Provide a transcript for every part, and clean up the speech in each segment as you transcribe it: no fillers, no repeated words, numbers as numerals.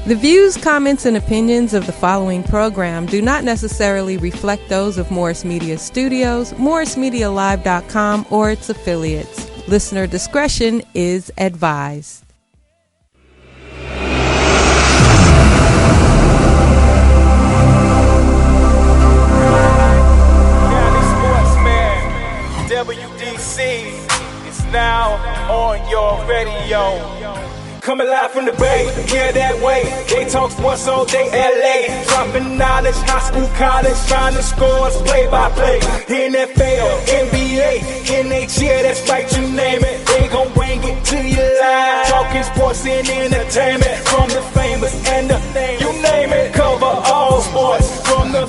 The views, comments, and opinions of the following program do not necessarily reflect those of Morris Media Studios, MorrisMediaLive.com, or its affiliates. Listener discretion is advised. WDC is now on your radio. Coming live from the Bay, yeah, that way. They talk sports all day, LA. Dropping knowledge, high school, college, trying to score, play by play. NFL, NBA, NHL, that's right, you name it. They gon' bring it to you live. Talking sports and entertainment. From the famous and the you name it. Cover all sports from the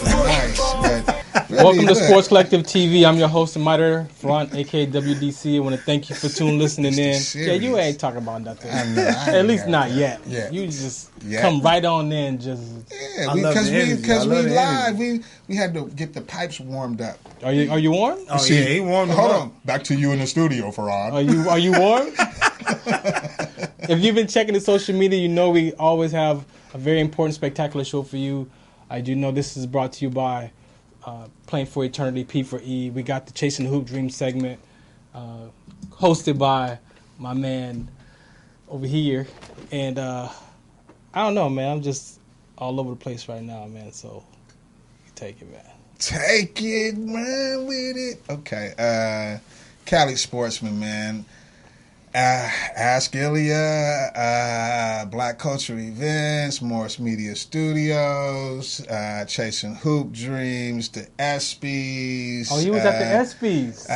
Welcome to Sports Collective TV. I'm your host and moderator, Front, aka WDC. I want to thank you for listening in. Yeah, you ain't talking about nothing. At least not yet. Yeah. You just come right on in. Just because we live. We had to get the pipes warmed up. Are you warm? Oh yeah, he warmed up. Hold on, back to you in the studio, Farad. Are you warm? If you've been checking the social media, you know we always have a very important, spectacular show for you. I do know this is brought to you by Playing for Eternity, P for E. We got the Chasing the Hoop Dream segment, hosted by my man over here. And I don't know, man. I'm just all over the place right now, man. So you take it, man. Take it, man, with it. Okay. Cali Sportsman, man. Ask Ilya, Black Culture Events, Morris Media Studios, Chasing Hoop Dreams, the ESPYs. Oh, he was at the ESPYs.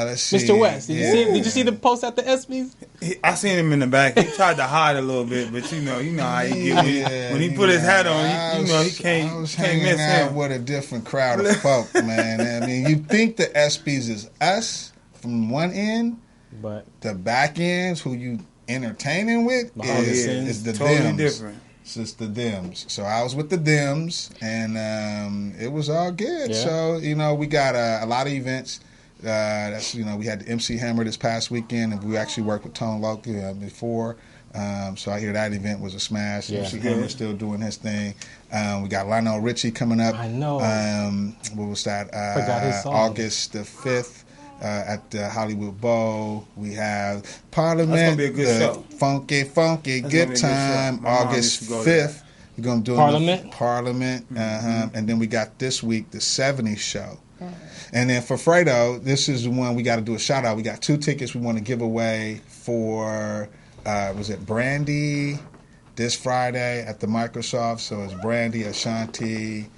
Let's see. Mr. West, did you see the post at the ESPYs? I seen him in the back. He tried to hide a little bit, but you know how he get when he put his hat on. He can't miss him. With a different crowd of folk, man. I mean, you think the ESPYs is us from one end. But the back ends, who you entertaining with, is the totally Dems. Different. It's just the Dems. So I was with the Dems, and it was all good. Yeah. So we got a lot of events. We had the MC Hammer this past weekend, and we actually worked with Tone Local before. So I hear that event was a smash. Yeah. MC Hammer's still doing his thing. We got Lionel Richie coming up. I know. What was that? Forgot his song. August the 5th. At the Hollywood Bowl, we have Parliament. That's gonna be a good show. Funky, good time. August 5th, we're gonna do Parliament. And then we got this week the 70s show. And then for Fredo, this is the one we got to do a shout out. We got 2 tickets we want to give away for. Was it Brandy this Friday at the Microsoft? So it's Brandy, Ashanti.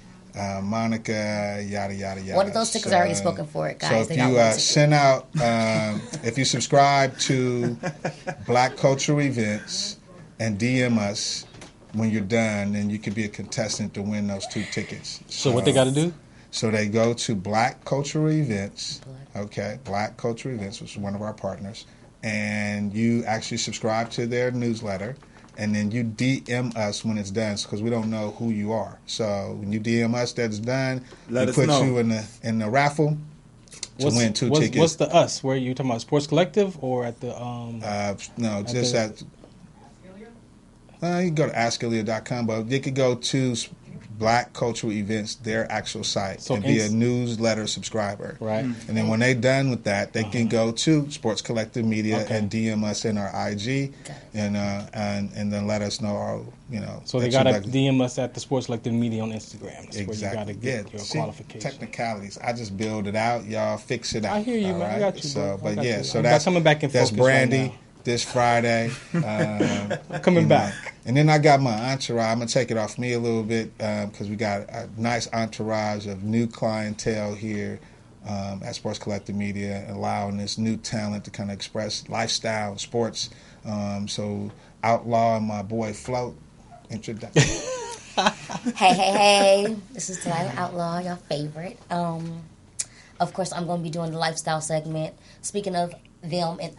Monica, yada, yada, yada. One of those tickets are already spoken for it, guys. So if you send out, if you subscribe to Black Culture Events and DM us when you're done, then you could be a contestant to win those 2 tickets. So what they got to do? So they go to Black Culture Events, Black Culture Events, which is one of our partners, and you actually subscribe to their newsletter. And then you DM us when it's done, because we don't know who you are. So when you DM us that it's done, we put you in the raffle to win 2 tickets. What's the us? Where are you talking about? Sports Collective or at the? No, just at. You can go to AskIlya.com, but they could go to Black Cultural Events, their actual site, and be a newsletter subscriber. Right. And then when they're done with that, they can go to Sports Collective Media and DM us in our IG, and then let us know. So they gotta DM us at the Sports Collective Media on Instagram. That's exactly. Where you gotta get your qualifications. Technicalities. I just build it out. Y'all fix it out. I hear you, man. Right? I got you. So, bro. so that's coming back in focus. That's Brandy. Right now. This Friday. Coming back. And then I got my entourage. I'm going to take it off me a little bit because we got a nice entourage of new clientele here at Sports Collective Media, allowing this new talent to kind of express lifestyle, sports. So Outlaw and my boy Float, introduction. Hey. This is Delilah Outlaw, your favorite. Of course, I'm going to be doing the lifestyle segment. Speaking of them and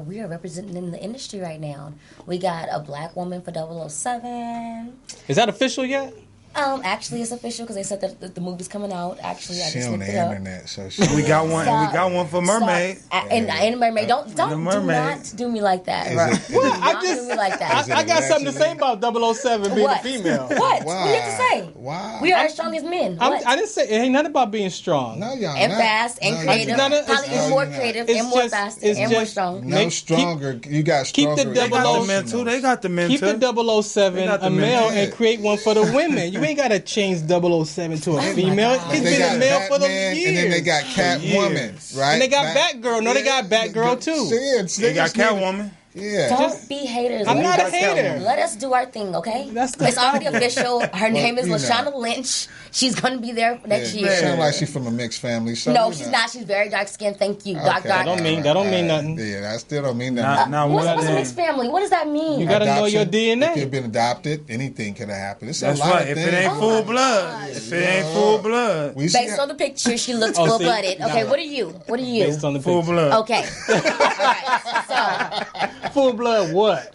we are representing in the industry right now. We got a black woman for 007. Is that official yet? Actually, it's official because they said that the movie's coming out. Actually, I She just on looked the it up. internet, so we got one. And we got one for Mermaid. And Mermaid. Don't do not do me like that. What? Not do me like that. I got something to say about 007 being What? a female. What? Why? What do you have to say? Why? We are as strong as men. What? I didn't say it ain't nothing about being strong. No, y'all And not. fast and No, creative. not. Probably more creative and more fast and more strong. No, stronger. You got keep stronger. the They got the men emotions. too. They got the men Keep too. the 007 They got the a male men. and create one for the women. You ain't got to change 007 to a female. It's They been got a male for the Batman, years. and then they got Catwoman, right? And they got Batgirl. No, they got Batgirl too. They got Catwoman. Yeah. Don't be haters. I'm not a Let us- hater. Let us do our thing, okay? That's the It's already official. Her name is you know. Lashana Lynch. She's going to be there next year. Sound like she's from a mixed family. So, No, you she's know. not. She's very dark skinned. Thank you. Dark. That don't mean nothing. Yeah, that still don't mean nothing. What's a mixed family? What does that mean? You gotta know your Adoption, DNA. It could have been adopted. Anything could have happened. It's That's a lot right. of If things. it ain't full blood, if it ain't full blood, We see Based on the picture, she looks Oh, see? full blooded. Okay, No. what are you? What are you? Based on the full picture. blood. Okay. All right. So, Full blood what?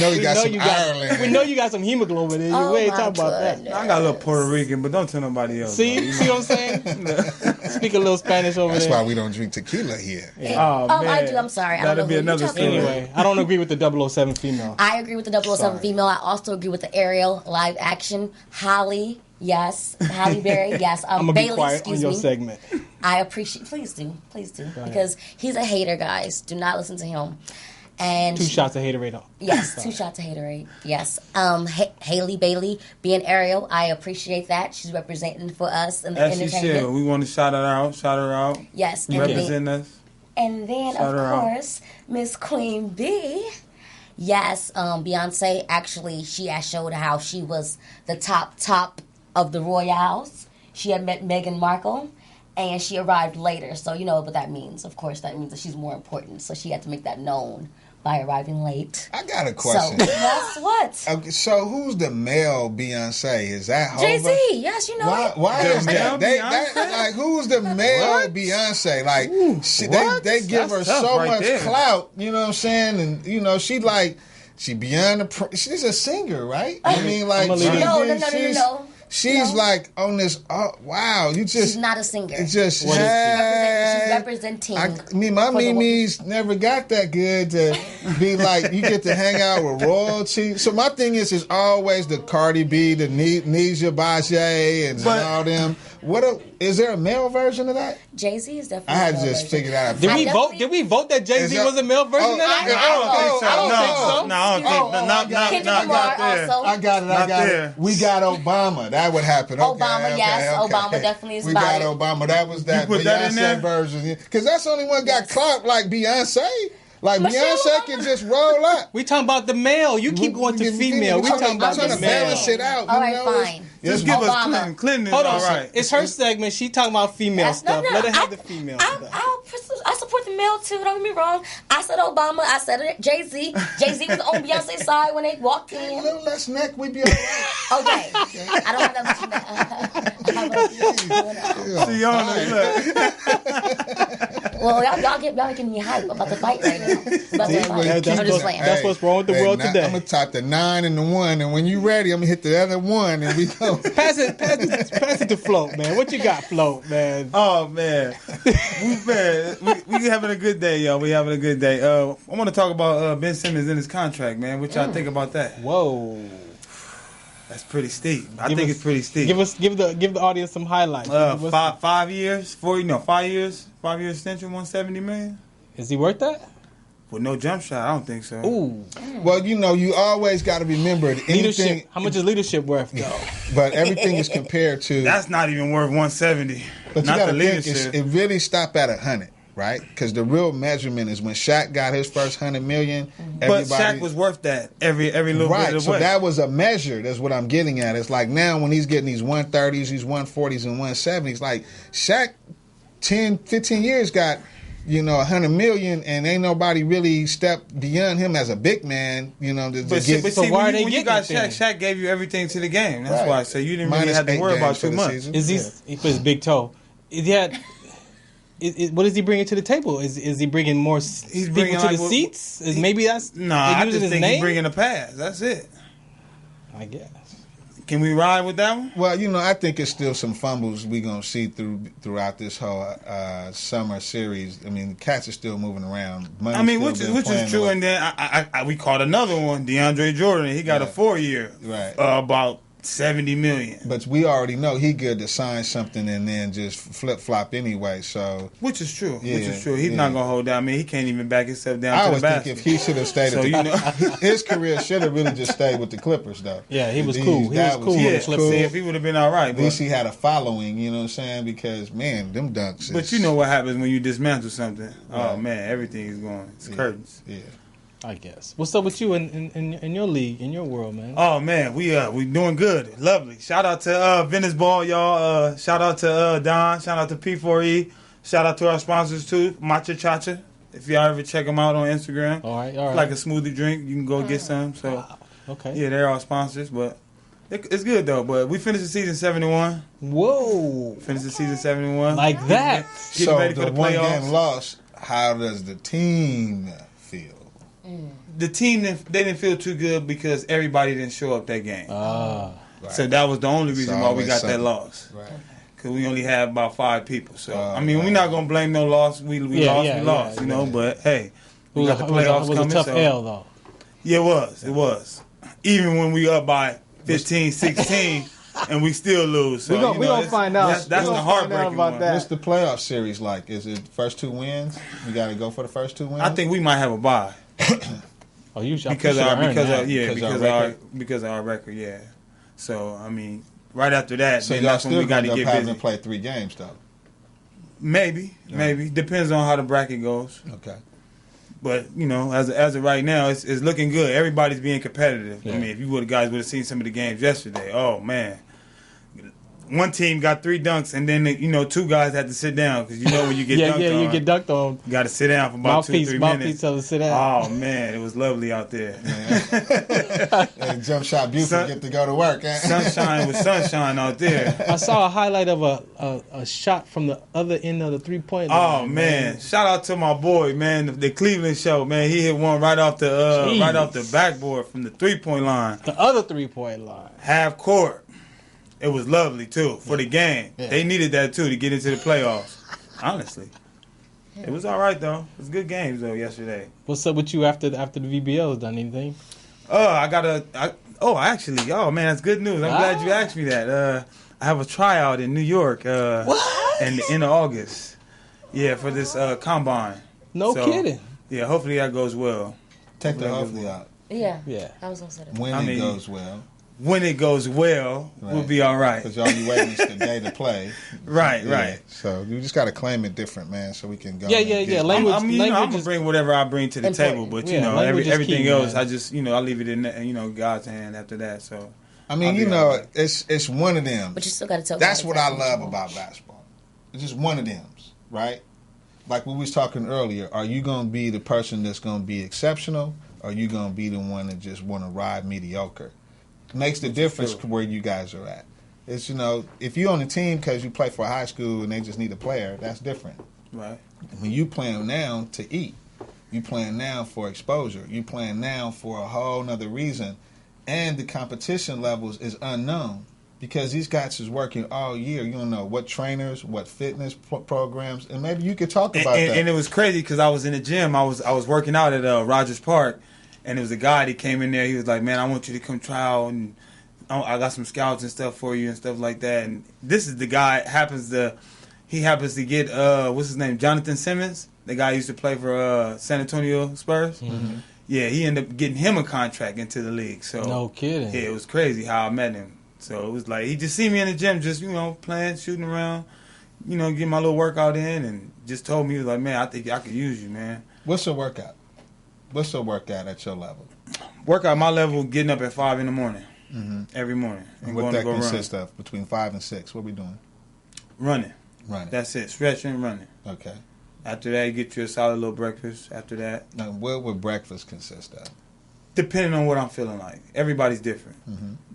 No, you got some Ireland. We know you got some hemoglobin in you. Oh we ain't my talking about that. goodness. I got a little Puerto Rican, but don't tell nobody else. See what I'm saying? Speak a little Spanish over That's there. why we don't drink tequila here. Oh, man. I do. I'm sorry. I don't That'll know be who another you're talking story. Anyway, I don't agree with the 007 female. I agree with the 007 Sorry. female. I also agree with the Ariel live action. Holly, yes. Holly Berry, yes. I'm gonna Bailey, be quiet excuse on your me. segment. I appreciate. Please do, ahead. because he's a hater, guys. Do not listen to him. And 2 shots of haterade on. yes, 2 shots of haterade. Yes. Haley Bailey being Ariel, I appreciate that. She's representing for us in the As she entertainment. said, we want to shout her out. Shout her out. Yes. You And represent then, us. and then Shout her of out. course, Miss Queen B. Yes, Beyonce actually she had showed how she was the top of the royals. She had met Meghan Markle, and she arrived later. So you know what that means. Of course, that means that she's more important. So she had to make that known by arriving late. I got a question. So that's what. Okay, so who's the male Beyonce? Is that Hova? Jay-Z, yes, you know it. Why is male that? Beyonce? Like, who's the male Beyonce? Like, they give That's her tough so right much there. clout. You know what I'm saying? And you know, she beyond the. She's a singer, right? I mean, like, I'm gonna leave No. She's No. like on this. Oh wow, you just. She's not a singer. It's just. She's representing. My for the- Mimi's never got that good to be like you get to hang out with royalty. So my thing is always the Cardi B, the Nisha Bajay, and all them. Is there a male version of that? Jay-Z is definitely. I had to a male just version. figure that out. Did I we definitely- vote? Did we vote that Jay-Z Is that- was a male version of that? I don't think so. I don't think so. No, I don't think. Kendrick Not Lamar there. also. I got it. Not there. It. We got Obama. That would happen. Okay, Obama, yes. Obama definitely is We got valid. Obama. That was that put Beyonce that in there? version. Because that's the only one got clout like Beyonce. Like Michelle Beyonce Obama. can just roll up. We talking about the male. You keep going to female. We talking about I'm trying the to male. balance it out. All you right, know? fine. Just Yes, give us Obama. Clinton. Clinton is Hold on, all right. it's her segment. She talking about female stuff. Let her have the female stuff. I support the male too. Don't get me wrong. I said Obama. I said Jay-Z. Jay-Z was on Beyonce's side when they walked A in. little less neck, we be all right. Okay, I don't have that. See, on it, look. Well, y'all getting me hype about the fight right now. About the fight. I'm just playing. That's what's wrong with the world today. I'm gonna type the 9 and the 1, and when you ready, I'm gonna hit the other 1, and we go. Pass it to Float, man. What you got, Float, man? Oh man, we having a good day, y'all. We having a good day. I want to talk about Ben Simmons and his contract, man. What y'all think about that? Whoa. That's pretty steep. I think it's pretty steep. Give the audience some highlights. 5 years, 5 years extension, $170 million. Is he worth that? With no jump shot, I don't think so. Ooh. Well, you always got to remember that Leadership. anything. How much is leadership worth, though? But everything is compared to. That's not even worth 170. But you not got the to think leadership. it really stopped at 100, right? Because the real measurement is when Shaq got his first $100 million. But Shaq was worth that every little right. bit of So way. that was a measure. That's what I'm getting at. It's like now when he's getting these 130s, these 140s, and 170s, like Shaq, 10, 15 years got. $100 million, and ain't nobody really stepped beyond him as a big man. But get. see, why are they when you getting got it then? Shaq gave you everything to the game. That's Right. why. So you didn't really Minus have to 8 worry about games for too the much. season. He put his big toe. What is he bringing to the table? Is he bringing more people bringing to like the what- seats? Maybe that's No, I using just his think name? he's bringing a pass. That's it. I guess. Can we ride with that one? Well, I think it's still some fumbles we're going to see throughout this whole summer series. I mean, the cats are still moving around. Which is true. And then we caught another one, DeAndre Jordan. He got a 4-year. Right. About $70 million. But we already know he good to sign something and then just flip-flop anyway. So Which is true. He's not going to hold down. I mean, he can't even back himself down to the basket. I always think if he should have stayed his career should have really just stayed with the Clippers, though. Yeah, he was cool. He was cool with the Clippers. See, if he would have been all right. At least he had a following, you know what I'm saying? Because, man, them dunks. But you know what happens when you dismantle something. Right. Oh, man, everything is going. It's curtains. Yeah. I guess. What's up with you in your league, in your world, man? Oh man, we doing good. Lovely. Shout out to Venice Ball, y'all. Shout out to Don. Shout out to P4E. Shout out to our sponsors too, Matcha Chacha. If y'all ever check them out on Instagram. All right. Like a smoothie drink, you can go get some. So okay. Yeah, they're our sponsors, but it's good though. But we finished the season 71. Whoa. Finished the season 71. Like that. Getting ready for the playoffs. One game loss. How does the team feel? The team, they didn't feel too good because everybody didn't show up that game. Right. So that was the only reason why we got that loss. Right. Because we only had about 5 people. So, we're not going to blame no loss. We lost, but hey, we got the playoffs coming. It was a tough L, though. Yeah, it was. Even when we up by 15, 16, and we still lose. So, we're going to find out. That's the heartbreaking one. What's the playoff series like? Is it first 2 wins? We got to go for the first 2 wins? I think we might have a bye. Because of our record, yeah. So I mean, right after that, so then that's when we got to get busy. Play 3 games though. Maybe depends on how the bracket goes. Okay. But as of right now, it's looking good. Everybody's being competitive. Yeah. I mean, if you guys would have seen some of the games yesterday, oh man. One team got 3 dunks, and then 2 guys had to sit down because when you get dunked on, you get dunked on. You got to sit down for about 2-3 minutes. Mouthpiece tell to sit down. Oh man, it was lovely out there. And Jump Shot Buford get to go to work. Sunshine was sunshine out there. I saw a highlight of a shot from the other end of the 3-point line. Oh man, shout out to my boy, man, the Cleveland show, man. He hit one right off the backboard from the 3-point line. The other 3-point line. Half court. It was lovely too for the game. Yeah. They needed that too to get into the playoffs. Honestly, it was all right though. It was good games though yesterday. What's up with you after the VBL has done anything? Man, that's good news. I'm glad you asked me that. I have a tryout in New York. What? In the end of August. Yeah, for this combine. No kidding. Yeah, hopefully that goes well. Take the hopefully out. Yeah. I was gonna say that. When it goes well. When it goes well, we'll be all right. Because all you waiting is the day to play. Right. So you just got to claim it different, man, so we can go. Yeah. Language, I'm going to bring whatever I bring to the table, but, everything key, else, man. I just, I leave it in, God's hand after that. So, I mean, it's one of them. But you still got to tell. That's what I love about basketball. It's just one of them, right? Like we was talking earlier, are you going to be the person that's going to be exceptional, or are you going to be the one that just want to ride mediocre? Makes the difference where you guys are at. It's, if you're on a team because you play for a high school and they just need a player, that's different. Right. When you playing now to eat, you playing now for exposure, you playing now for a whole nother reason, and the competition levels is unknown because these guys is working all year. You don't know what trainers, what fitness programs, and maybe you could talk about that. And it was crazy because I was in the gym. I was working out at Rogers Park. And it was a guy that came in there. He was like, man, I want you to come try out. And I got some scouts and stuff for you and stuff like that. And this is the guy he happens to get, what's his name, Jonathan Simmons? The guy who used to play for San Antonio Spurs. Mm-hmm. Yeah, he ended up getting him a contract into the league. So no kidding. Yeah, it was crazy how I met him. So it was like, he just see me in the gym just, playing, shooting around, getting my little workout in. And just told me, he was like, man, I think I could use you, man. What's your workout? What's the workout at your level? Workout at my level, getting up at 5 in the morning, every morning. And what that consists of? Between 5 and 6, what we doing? Running. That's it. Stretching, running. Okay. After that, you get you a solid little breakfast. After that. Now, what would breakfast consist of? Depending on what I'm feeling like. Everybody's different.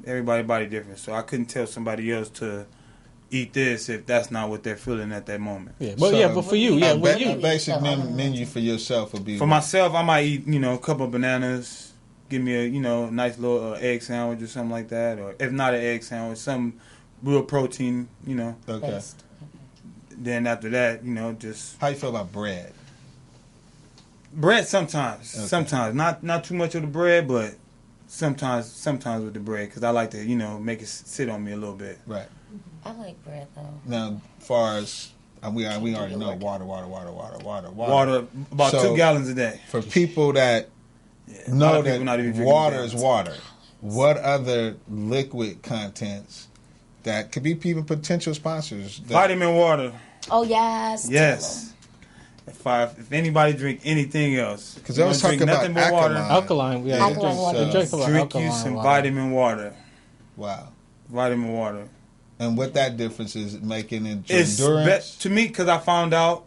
Everybody's body different. So I couldn't tell somebody else to eat this if that's not what they're feeling at that moment. Yeah, but but for you, a basic menu for yourself would be. For myself, I might eat, a couple of bananas, give me a nice little egg sandwich or something like that, or if not an egg sandwich, some real protein, Okay. Then after that, just how you feel about bread? Bread sometimes, okay. sometimes not too much of the bread, but sometimes with the bread because I like to make it sit on me a little bit. Right. I like bread though. Now, as far as we already know water. About 2 gallons a day. For people that know that water is water, what other liquid contents that could be even potential sponsors? Vitamin water. Oh yes. Yes. If anybody drink anything else, because I was talking about alkaline. Yeah, alkaline water. Drink you some vitamin water. Wow. Vitamin water. And what that difference is making in endurance? To me, because I found out,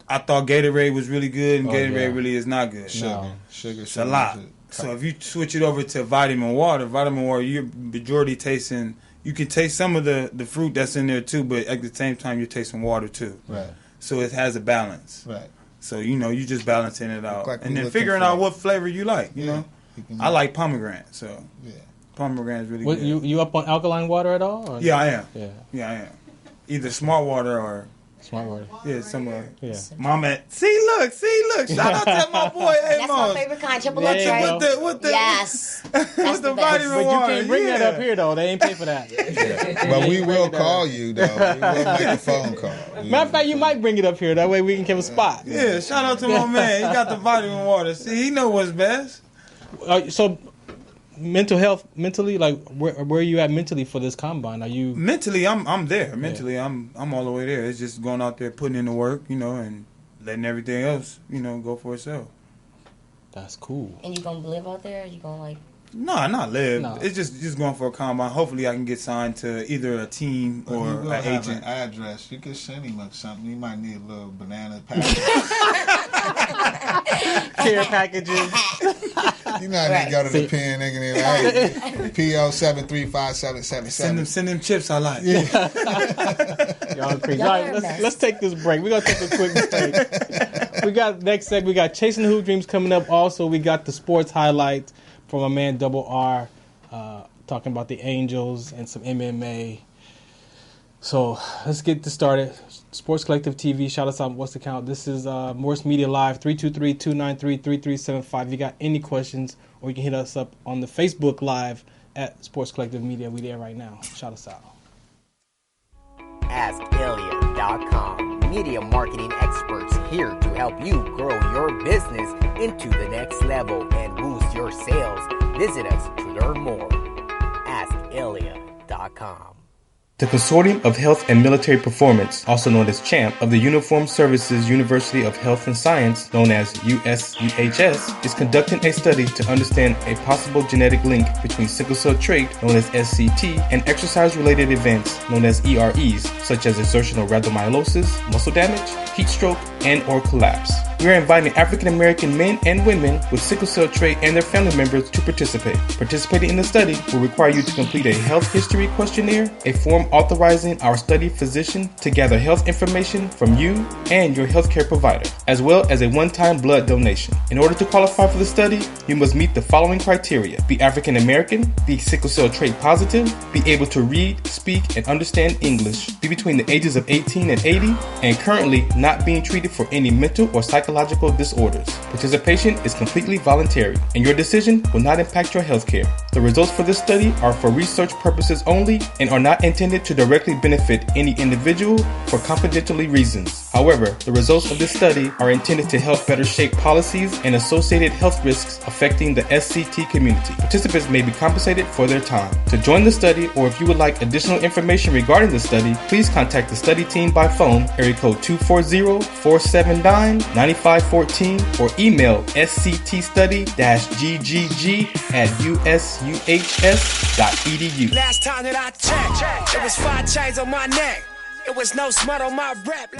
I thought Gatorade was really good, and Gatorade really is not good. Sugar. It's a lot. So if you switch it over to vitamin water, you're majority tasting. You can taste some of the fruit that's in there too, but at the same time, you're tasting water too. Right. So it has a balance. Right. So you just balancing it out, and then figuring out what flavor you like. You know, I like pomegranate. So pomegranate is really good. You up on alkaline water at all? Or? Yeah, I am. Yeah, I am. Either smart water or smart water. Yeah, somewhere. Yeah. Mama, see, look. Shout out to my boy Amos. That's my favorite kind. Triple X, right? With the yes. With the vitamin but water. You can't bring that up here though. They ain't pay for that. But we will call you though. We will make a phone call. Matter of fact, you might bring it up here. That way we can give a spot. Yeah. Shout out to my man. He got the vitamin water. See, he know what's best. So. Mentally, like where are you at mentally for this combine? Are you mentally? I'm there. Mentally, I'm all the way there. It's just going out there, putting in the work, and letting everything else, go for itself. That's cool. And you gonna live out there? Or you gonna like? No, not live. No. It's just going for a combine. Hopefully, I can get signed to either a team or an agent. An address. You could send him something. You might need a little banana package. Care packages. You know how to go to the pen, nigga. Hey, PO 7357777. Send them chips I like. Y'all crazy. Let's take this break. We're gonna take a quick break. We got next segment. We got Chasing the Hoop Dreams coming up. Also, we got the sports highlights from my man Double R, talking about the Angels and some MMA. So let's get this started. Sports Collective TV, shout us out. What's the count? This is Morse Media Live, 323-293-3375. If you got any questions, or you can hit us up on the Facebook Live at Sports Collective Media. We there right now. Shout us out. AskIlya.com. Media marketing experts here to help you grow your business into the next level and boost your sales. Visit us to learn more. AskIlya.com. The Consortium of Health and Military Performance, also known as CHAMP, of the Uniformed Services University of Health and Science, known as USUHS, is conducting a study to understand a possible genetic link between sickle cell trait, known as SCT, and exercise-related events, known as EREs, such as exertional rhabdomyolysis, muscle damage, heat stroke, and or collapse. We are inviting African American men and women with sickle cell trait and their family members to participate. Participating in the study will require you to complete a health history questionnaire, a form authorizing our study physician to gather health information from you and your healthcare provider, as well as a one-time blood donation. In order to qualify for the study, you must meet the following criteria: be African American, be sickle cell trait positive, be able to read, speak, and understand English, be between the ages of 18 and 80, and currently not being treated for any mental or psychological disorders. Participation is completely voluntary, and your decision will not impact your healthcare. The results for this study are for research purposes only and are not intended to directly benefit any individual for confidentiality reasons. However, the results of this study are intended to help better shape policies and associated health risks affecting the SCT community. Participants may be compensated for their time. To join the study, or if you would like additional information regarding the study, please contact the study team by phone, area code 240-479-9514, or email sctstudy-ggg@usuhs.edu. Last time that I checked, it was 5 chains on my neck. It was no smut on my rep.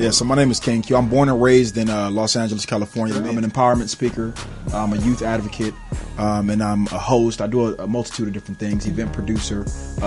Yeah, so my name is King Q. I'm born and raised in Los Angeles, California. I'm an empowerment speaker. I'm a youth advocate, and I'm a host. I do a multitude of different things. Event producer,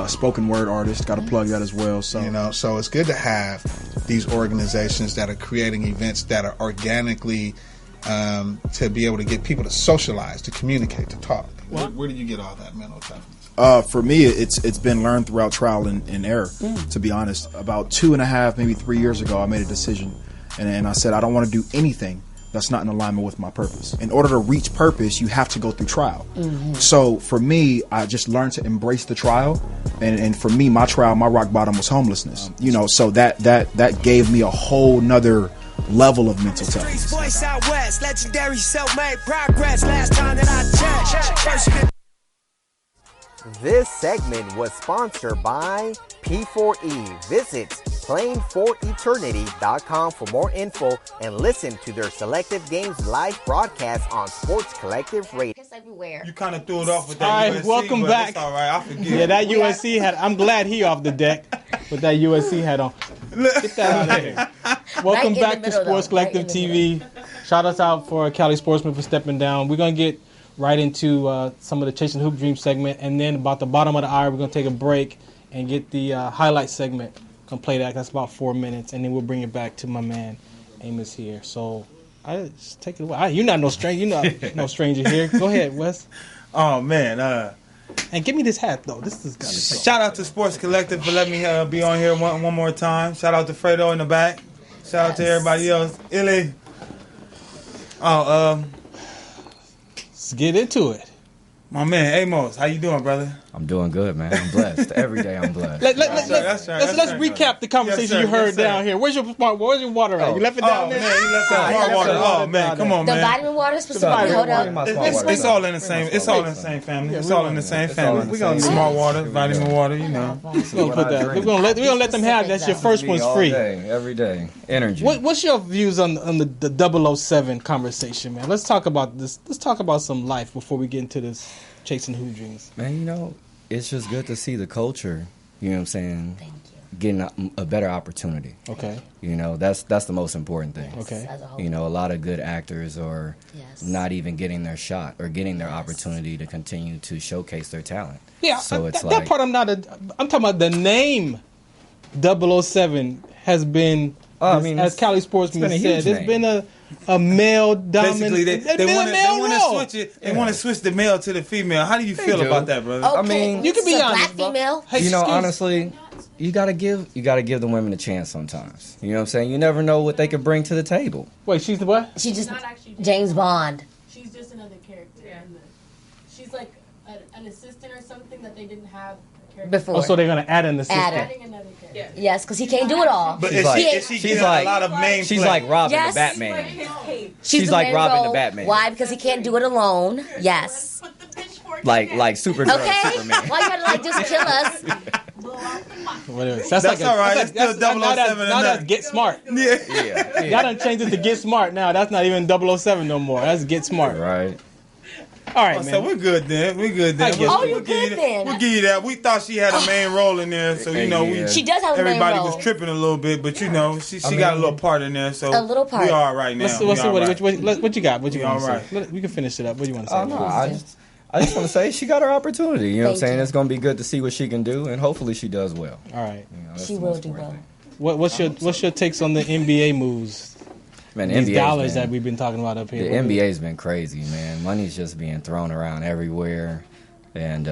spoken word artist. Got to plug that as well. So so it's good to have these organizations that are creating events that are organically to be able to get people to socialize, to communicate, to talk. Where did you get all that mental toughness? For me, it's been learned throughout trial and error. To be honest, about 2.5, maybe 3 years ago, I made a decision, and I said I don't want to do anything that's not in alignment with my purpose. In order to reach purpose, you have to go through trial. So for me, I just learned to embrace the trial, and for me, my trial, my rock bottom was homelessness. So that gave me a whole nother level of mental toughness. Voice out west, legendary self-made progress. Last time that I checked. This segment was sponsored by P4E. Visit playingforeternity.com for more info and listen to their Selective Games live broadcast on Sports Collective Radio. It's everywhere. You kind of threw it off with that All right, USC, welcome but back. It's all right, I forget. Yeah, that USC hat. I'm glad he off the deck with that USC hat on. Get that out of here. Welcome Right in back the to middle, Sports though. Right Collective in the TV. Shout us out for Cali Sportsman for stepping down. We're going to get right into some of the Chasing Hoop Dream segment, and then about the bottom of the hour, we're going to take a break and get the highlight segment. Gonna play that. That's about 4 minutes, and then we'll bring it back to my man Amos here. So I just take it away. You're not no stranger. You're not no stranger here. Go ahead, Wes. Oh man, and give me this hat though. This is gotta shout out to Sports Collective for letting me be on here one more time. Shout out to Fredo in the back. Shout out to everybody else. Illy. Let's get into it. My man Amos, how you doing, brother? I'm doing good, man. I'm blessed. Every day I'm blessed. Let's recap the conversation you heard down here. Where's your water at? You left it down there? Man, you left some smart water. Oh man, come on, The man. vitamin water specifically. Hold up. It's all in the same. It's all in the same family. It's all in the same family. We gonna smart water, vitamin water. You know. We're gonna let them have. That's your first one's free. Every day, energy. What's your views on the 007 conversation, man? Let's talk about this. Let's talk about some life before we get into this Chasing Hoop Dreams. Man, it's just good to see the culture. You know what I'm saying? Thank you. Getting a better opportunity. Okay. That's the most important thing. Okay. A lot of good actors are not even getting their shot or getting their opportunity to continue to showcase their talent. Yeah. So it's that part I'm talking about the name 007 has been. As Cali Sportsman said, it's been a male dominant. Basically, they want to switch it. They want to switch the male to the female. How do you feel about that, brother? Okay. You can be honest. Black female. Hey, honestly, you gotta give the women a chance sometimes. You know what I'm saying? You never know what they could bring to the table. Wait, she's the what? She's just James Bond. She's just another character. Yeah. She's like an assistant or something that they didn't have before. Oh, so they're gonna add an assistant. Adding another character. Yes, because he can't do it all. But she's like a lot of main. She's like Robin Yes. the Batman. She's the like main Robin role. the Batman. Why? Because he can't do it alone. Yes. Like Supergirl, Okay. Superman. Why you gotta just kill us? Whatever. That's all right. It's still 007 now that's Get Smart. Yeah. Y'all done changed it to Get Smart now. That's not even 007 no more. That's Get Smart. Right. All right, man. So we're good then. We're good then. Oh, you're good then. We'll give you that. We thought she had a main role in there, so She does have a main everybody role. was tripping a little bit, but she got a little part in there, so A little part. we all right now. Let's see what you got. What you We want all to right. say? We can finish it up. What do you want to say? Oh, no, I just want to say she got her opportunity. You know what I'm Thank saying? you. It's going to be good to see what she can do, and hopefully she does well. All right. That's She the will most do important well. thing. What's your takes on the NBA moves? Man, the These NBA's dollars been- that we've been talking about up The here. NBA's been crazy, man. Money's just being thrown around everywhere. And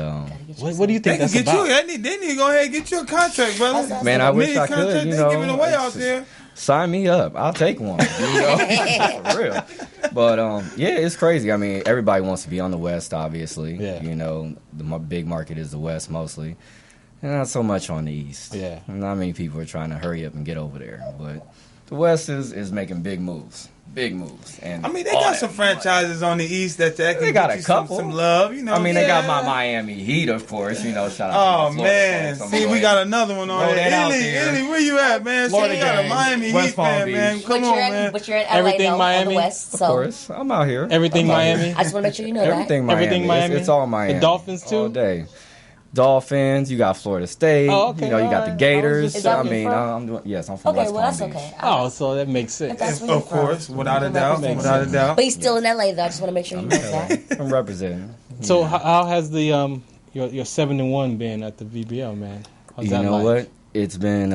What do you think They that's can get about? you. They need to go ahead and get you a contract, brother. man, I wish I Contract could. You they know, giving away out it's just- there. sign me up. I'll take one. You know, for real. But yeah, it's crazy. I mean, everybody wants to be on the West, obviously. Yeah. You know, the big market is the West mostly, and not so much on the East. Yeah. Not many people are trying to hurry up and get over there, but the West is making big moves. Big moves. And I mean, they got some franchises on the East that can They got get a you couple. some love. You know, I mean, they got my Miami Heat, of course. You know, shout out to Oh my Florida man, folks. see, we got another one on Roll there. that out Illy, there. Illy, where you at, man? Florida See, you got a gang, Miami West Heat Palm fan, Beach. man. Come on, man. But you're in LA Everything though, Miami? on the West. Of So course, I'm out here. Everything I'm out Miami? here. I just want to make sure you know Everything that. Miami. Everything Miami? It's all Miami. The Dolphins, too? All day. Dolphins. You got Florida State. Oh, okay, You know, you got the alright. Gators. Is that I where mean, you're from? I'm doing. Yes, I'm from Okay, West well Palm that's Beach. okay. Oh, so that makes sense. That's where you're Of course, from. without a doubt, Makes without a sense. doubt. But he's still in LA though. I just want to make sure you know that. I'm representing. So how has the your 7-1 been at the VBL, man? How's You that know like? what? It's been.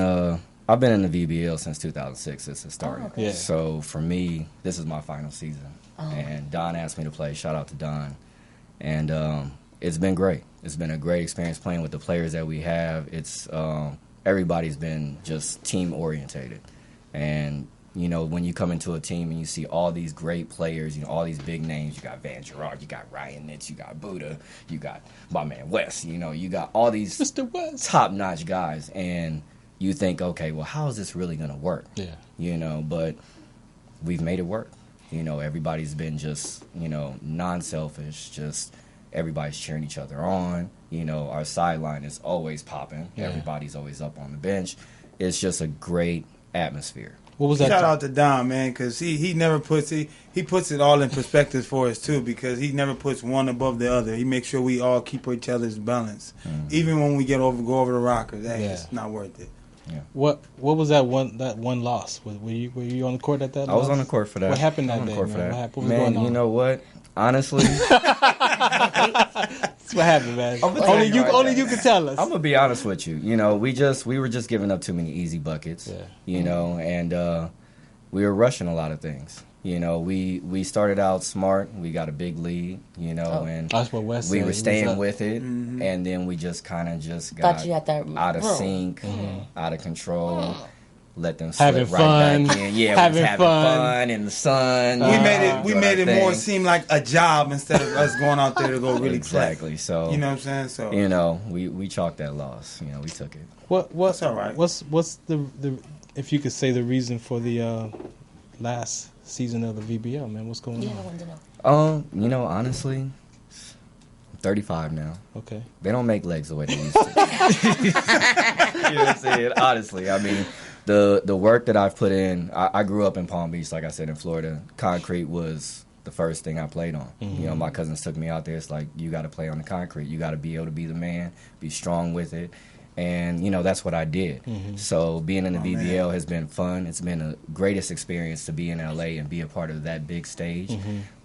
I've been in the VBL since 2006. Since it started. Yeah. So for me, this is my final season. And Don asked me to play. Shout out to Don. And it's been great. It's been a great experience playing with the players that we have. It's everybody's been just team-orientated. And, you know, when you come into a team and you see all these great players, you know, all these big names, you got Van Gerard, you got Ryan Nitz, you got Buddha, you got my man West, you know, you got all these top-notch guys. And you think, okay, well, how is this really going to work? Yeah. You know, but we've made it work. You know, everybody's been just, you know, non-selfish, just everybody's cheering each other on. You know, our sideline is always popping. Yeah. Everybody's always up on the bench. It's just a great atmosphere. What was that? Shout out to Don, man, because he never puts he puts it all in perspective for us too, because he never puts one above the other. He makes sure we all keep each other's balance, even when we go over the Rockers. Hey, it's not worth it. Yeah. What was that one loss? Were you on the court at that? I was on the court for that. What happened that day, man? What was going on? You know what? Honestly, that's what happened, man. Only you can tell us. I'm gonna be honest with you. You know, we were just giving up too many easy buckets. Yeah. You know, and we were rushing a lot of things. You know, we started out smart. We got a big lead. You know, and that's what West we said. were staying with it, and then we just kind of got out of sync, out of control. Let them slip right back in. Yeah, having fun in the sun. We made it more seem like a job instead of us going out there to go really exactly. play. So you know what I'm saying. So you know, we chalked that loss. You know, we took it. What's all right? What's the if you could say the reason for the last season of the VBL, man? What's going on? I wanted to know. You know, honestly, I'm 35 now. Okay. They don't make legs the way they used to. You know what I'm saying? Honestly, I mean. The work that I've put in, I grew up in Palm Beach, like I said, in Florida. Concrete was the first thing I played on. You know, my cousins took me out there. It's like, you got to play on the concrete. You got to be able to be the man, be strong with it. And, you know, that's what I did. So being in the VBL has been fun. It's been the greatest experience to be in L.A. and be a part of that big stage.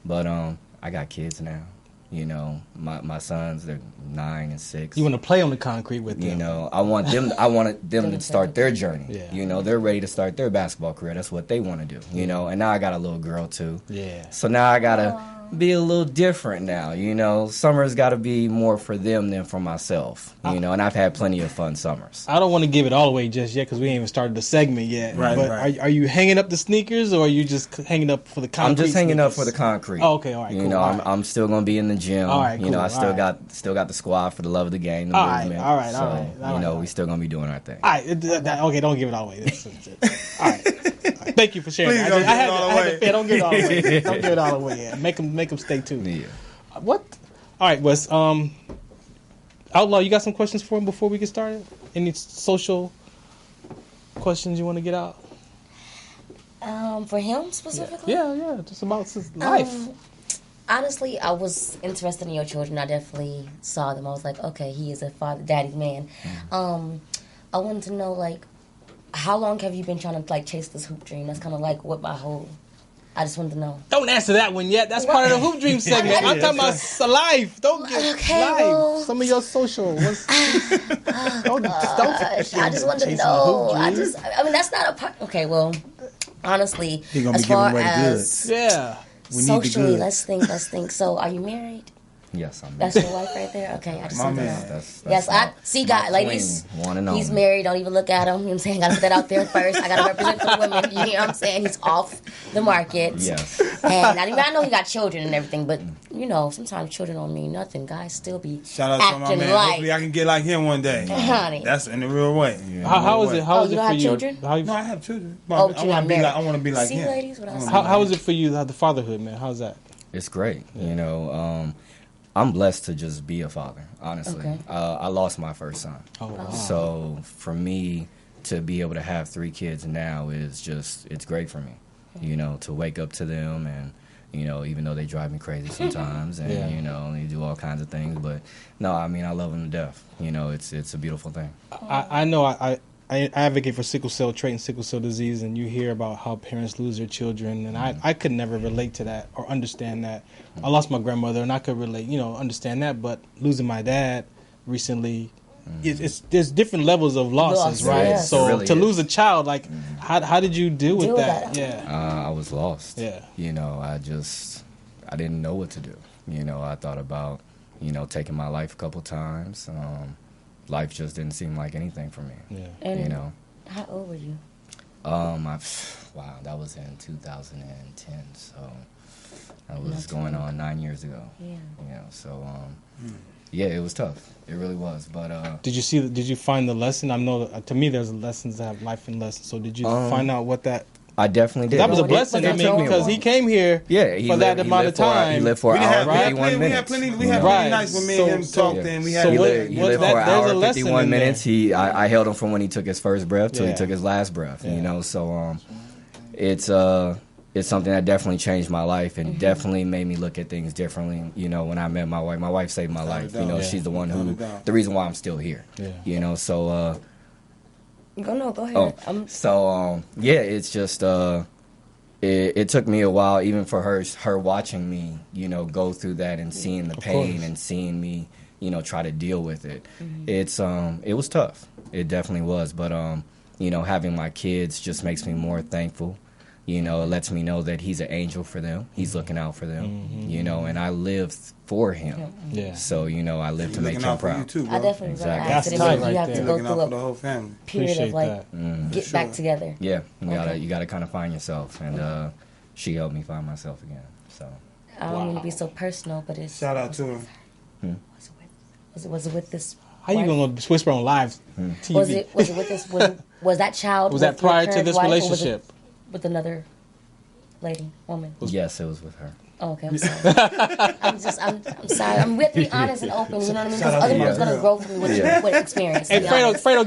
But I got kids now. You know, my sons, they're 9 and 6. You want to play on the concrete with them. You know, I wanted them to start their journey. Yeah. You know, they're ready to start their basketball career. That's what they want to do. You know, and now I got a little girl too. Yeah. So now I got to be a little different now. You know, summer's got to be more for them than for myself. You know, and I've had plenty of fun summers. I don't want to give it all away just yet because we ain't even started the segment yet. Right, but right. Are you hanging up the sneakers or are you just hanging up for the concrete? I'm just hanging sneakers? up for the concrete. Oh, okay, all right, You cool. know, All right. I'm still gonna be in the gym. All right, You know, cool. I still got the squad for the love of the game, the All right, movement. all right, so, all right, all you know, right. we still gonna be doing our thing. All right, okay, don't give it all away. All right. Thank you for sharing. Please that. don't give it all away. Don't give it all away. Don't give it all away. Yeah. Make them stay tuned. Yeah. What? All right, Wes. Outlaw, you got some questions for him before we get started? Any social questions you want to get out? For him specifically? Yeah, just about his life. Honestly, I was interested in your children. I definitely saw them. I was like, okay, he is a father, daddy's man. I wanted to know, like, how long have you been trying to, like, chase this hoop dream? That's kind of like what my whole... I just wanted to know. Don't answer that one yet. That's part of the Hoop Dream segment. I'm talking about life. Don't get life. Well, some of your social. Don't. I just wanted to know. I mean, that's not a part. Okay, well, honestly, He gonna as be giving far away the as goods. Yeah. We need the socially, goods. let's think. So, are you married? Yes, I'm That's your wife right there? Okay, I just My want to man. know. That's Yes, I see, guys, ladies. One and He's only. married. Don't even look at him. You know what I'm saying? Got to put that out there first. I got to represent the women. You know what I'm saying? He's off the market. Yes. And I know he got children and everything, but you know, sometimes children don't mean nothing. Guys still be Shout out to my acting man. like. Hopefully, I can get like him one day. Honey. That's in the real way. How is it? How is you it don't for have you? children? No, I have children. But Oh, but I you're want not to be married. like. I want to be like See, him. ladies, what I say? How is it for you? The fatherhood, man. How's that? It's great. You know, I'm blessed to just be a father, honestly. Okay. I lost my first son. Oh, wow. So for me to be able to have 3 kids now is just, it's great for me. You know, to wake up to them and, you know, even though they drive me crazy sometimes and, you know, they do all kinds of things. But, no, I mean, I love them to death. You know, it's a beautiful thing. I know I advocate for sickle cell trait and sickle cell disease, and you hear about how parents lose their children, and I could never relate to that or understand that. I lost my grandmother, and I could relate, understand that, but losing my dad recently, there's different levels of losses, right? Yes. So really to is. lose a child, like, how did you deal with that? Yeah, I was lost. Yeah. You know, I didn't know what to do. You know, I thought about, you know, taking my life a couple times. Life just didn't seem like anything for me. Yeah. And you know. how old were you? Wow, that was in 2010. So that was going on 9 years ago. Yeah. You know, so yeah, it was tough. It really was. But did you find the lesson? I know to me there's lessons that have life and lessons. So did you find out what that? I definitely did. That was a blessing. I mean, because he came here for that amount of time. He lived for an hour, 51 minutes. We had plenty nights when me and him talked, and we had. He lived for an hour, 51 minutes. I held him from when he took his first breath till he took his last breath. You know, so it's something that definitely changed my life and definitely made me look at things differently. You know, when I met my wife saved my life. You know, she's the one the reason why I'm still here. Yeah. You know, so. Go ahead. It's just it took me a while, even for her watching me, you know, go through that and seeing the pain and seeing me, you know, try to deal with it. It was tough. It definitely was. But you know, having my kids just makes me more thankful. You know, it lets me know that he's an angel for them. He's looking out for them. You know, and I live for him. Yeah. So, you know, I live to make him proud. Too, I definitely exactly. That's tight right you have there. To go through the whole family. Period of like get back together. Yeah, you gotta kind of find yourself, and she helped me find myself again. So I don't mean to be so personal, but it's shout out to her. Was it with this? How you gonna whisper on live TV? Was it with this? Was that child? Was that prior to this relationship? With another woman. Yes, it was with her. Oh, okay, I'm sorry. I'm sorry. We have to be honest and open. You know what I mean? Because other people's gonna grow from me with experience. Hey, Fredo,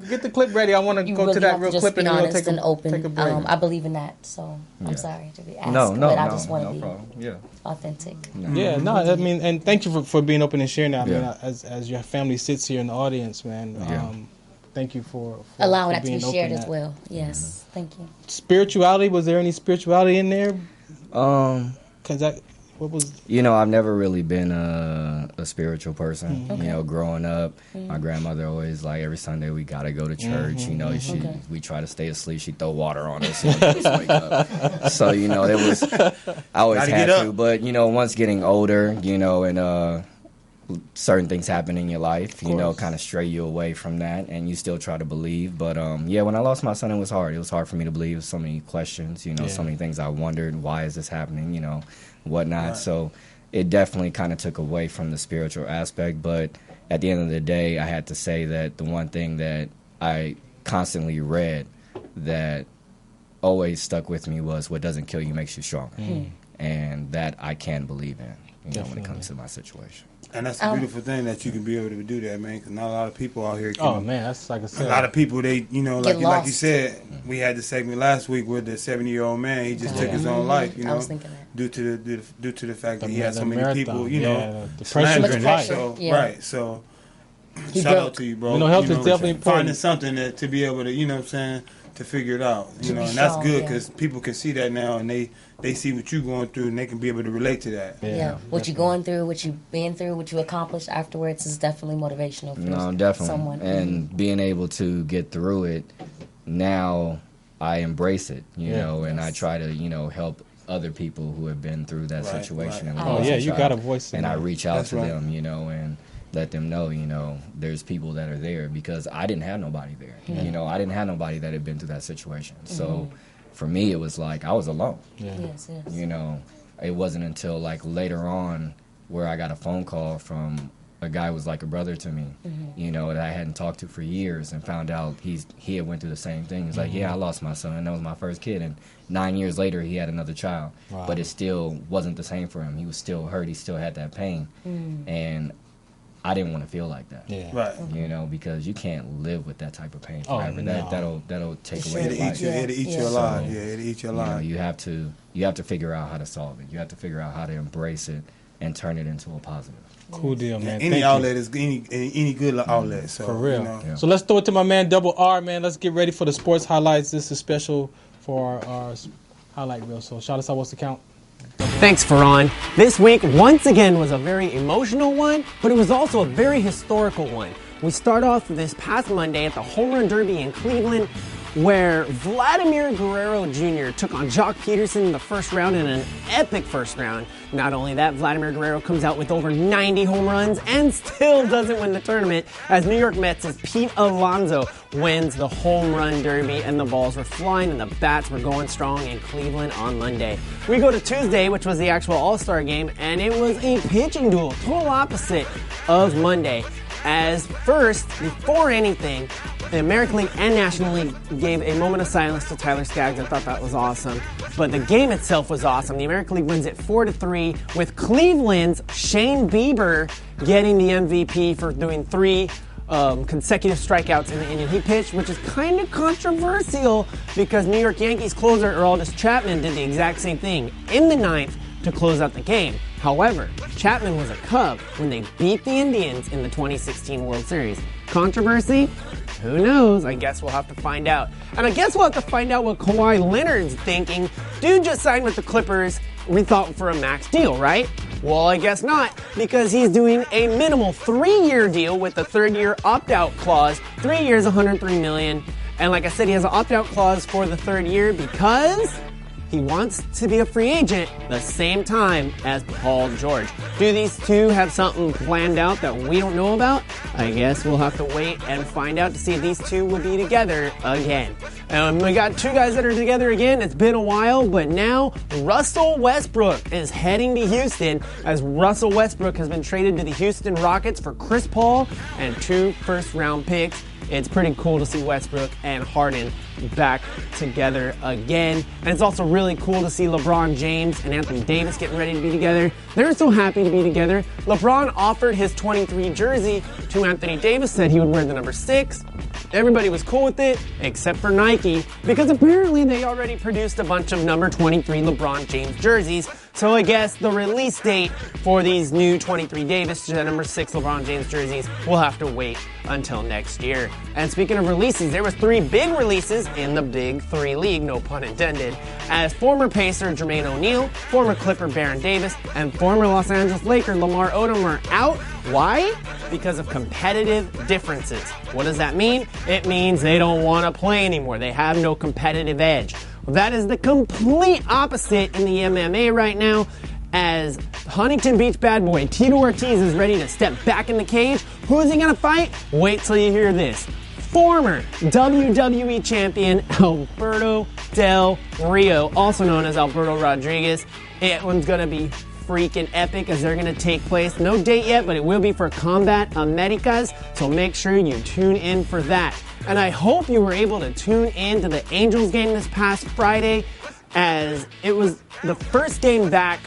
get the clip ready. I want to go really to that real clip and then we'll take a break. I believe in that, so I'm sorry to be asked, but I just want to be authentic. Yeah, no, I mean, and thank you for being open and sharing that. I mean, as your family sits here in the audience, man. Thank you for allowing that to be shared as well. Yes, thank you. Spirituality, was there any spirituality in there? Because what was? You know, I've never really been a spiritual person. You know, growing up, my grandmother always every Sunday we gotta go to church. You know, we try to stay asleep. She'd throw water on us and just wake up. So you know, I always had to. But you know, once getting older, you know, and certain things happen in your life, you know, kind of stray you away from that, and you still try to believe. But when I lost my son, it was hard. It was hard for me to believe. So many questions, you know, so many things I wondered. Why is this happening? You know, whatnot. Right. So it definitely kind of took away from the spiritual aspect. But at the end of the day, I had to say that the one thing that I constantly read that always stuck with me was what doesn't kill you makes you stronger, and that I can believe in. You know, when it comes to my situation. And that's a beautiful thing that you can be able to do that, man. Because not a lot of people out here can. Oh man, that's like I said. A lot of people, they, you know, like you said, we had the segment last week with the 70-year-old man. He just took his own life, you know, due to the fact that he had so many people, you know, the pressure of life. So, right, so shout out to you, bro. You know, health is definitely important. Finding something to be able to, you know what I'm saying, to figure it out, you know, and that's good because people can see that now, and they see what you're going through, and they can be able to relate to that. Yeah, what you're going through, what you've been through, what you accomplished afterwards is definitely motivational for someone. And being able to get through it, now I embrace it, you know, and I try to, you know, help other people who have been through that situation. And you got a voice in and that. I reach out to them, you know, and let them know, you know, there's people that are there, because I didn't have nobody there. You know, I didn't have nobody that had been through that situation. So for me, it was like I was alone. Yes. You know, it wasn't until later on where I got a phone call from a guy who was like a brother to me, you know, that I hadn't talked to for years, and found out he had went through the same thing. He's like, yeah, I lost my son. That was my first kid. And 9 years later, he had another child. Wow. But it still wasn't the same for him. He was still hurt. He still had that pain. And I didn't want to feel like that. Yeah. Right. You know, because you can't live with that type of pain forever. That'll take away your life. It'll eat you alive. Yeah, it'll eat you alive. You know, you have to figure out how to solve it. You have to figure out how to embrace it and turn it into a positive. Cool deal, man. Any outlet is any good outlet. So, for real. You know. So let's throw it to my man Double R, man. Let's get ready for the sports highlights. This is special for our highlight reel. So shout us out. What's the count? Thanks, Farron. This week, once again, was a very emotional one, but it was also a very historical one. We start off this past Monday at the Home Run Derby in Cleveland, where Vladimir Guerrero Jr. took on Jock Peterson in the first round in an epic first round. Not only that, Vladimir Guerrero comes out with over 90 home runs and still doesn't win the tournament, as New York Mets' Pete Alonso wins the Home Run Derby, and the balls were flying and the bats were going strong in Cleveland on Monday. We go to Tuesday, which was the actual All-Star game, and it was a pitching duel, total opposite of Monday. As first, before anything, the American League and National League gave a moment of silence to Tyler Skaggs. I thought that was awesome. But the game itself was awesome. The American League wins it 4-3, with Cleveland's Shane Bieber getting the MVP for doing 3 consecutive strikeouts in the inning he pitched, which is kind of controversial because New York Yankees closer Aroldis Chapman did the exact same thing in the 9th to close out the game. However, Chapman was a Cub when they beat the Indians in the 2016 World Series. Controversy? Who knows? I guess we'll have to find out. And I guess we'll have to find out what Kawhi Leonard's thinking. Dude just signed with the Clippers, we thought for a max deal, right? Well, I guess not, because he's doing a minimal 3-year deal with a 3rd-year opt-out clause. 3 years, $103 million. And like I said, he has an opt-out clause for the 3rd year because he wants to be a free agent the same time as Paul George. Do these two have something planned out that we don't know about? I guess we'll have to wait and find out to see if these two will be together again. We got 2 guys that are together again. It's been a while, but now Russell Westbrook is heading to Houston, as Russell Westbrook has been traded to the Houston Rockets for Chris Paul and 2 first-round picks. It's pretty cool to see Westbrook and Harden back together again. And it's also really cool to see LeBron James and Anthony Davis getting ready to be together. They're so happy to be together. LeBron offered his 23 jersey to Anthony Davis, said he would wear the number 6. Everybody was cool with it, except for Nike, because apparently they already produced a bunch of number 23 LeBron James jerseys. So I guess the release date for these new 23 Davis to number 6 LeBron James jerseys will have to wait until next year. And speaking of releases, there were 3 big releases in the Big 3 League, no pun intended, as former Pacer Jermaine O'Neal, former Clipper Baron Davis, and former Los Angeles Laker Lamar Odom are out. Why? Because of competitive differences. What does that mean? It means they don't want to play anymore. They have no competitive edge. Well, that is the complete opposite in the MMA right now, as Huntington Beach bad boy Tito Ortiz is ready to step back in the cage. Who is he going to fight? Wait till you hear this. Former WWE champion Alberto Del Rio, also known as Alberto Rodriguez. It one's going to be freaking epic, as they're going to take place. No date yet, but it will be for Combat Americas, so make sure you tune in for that. And I hope you were able to tune in to the Angels game this past Friday, as it was the first game back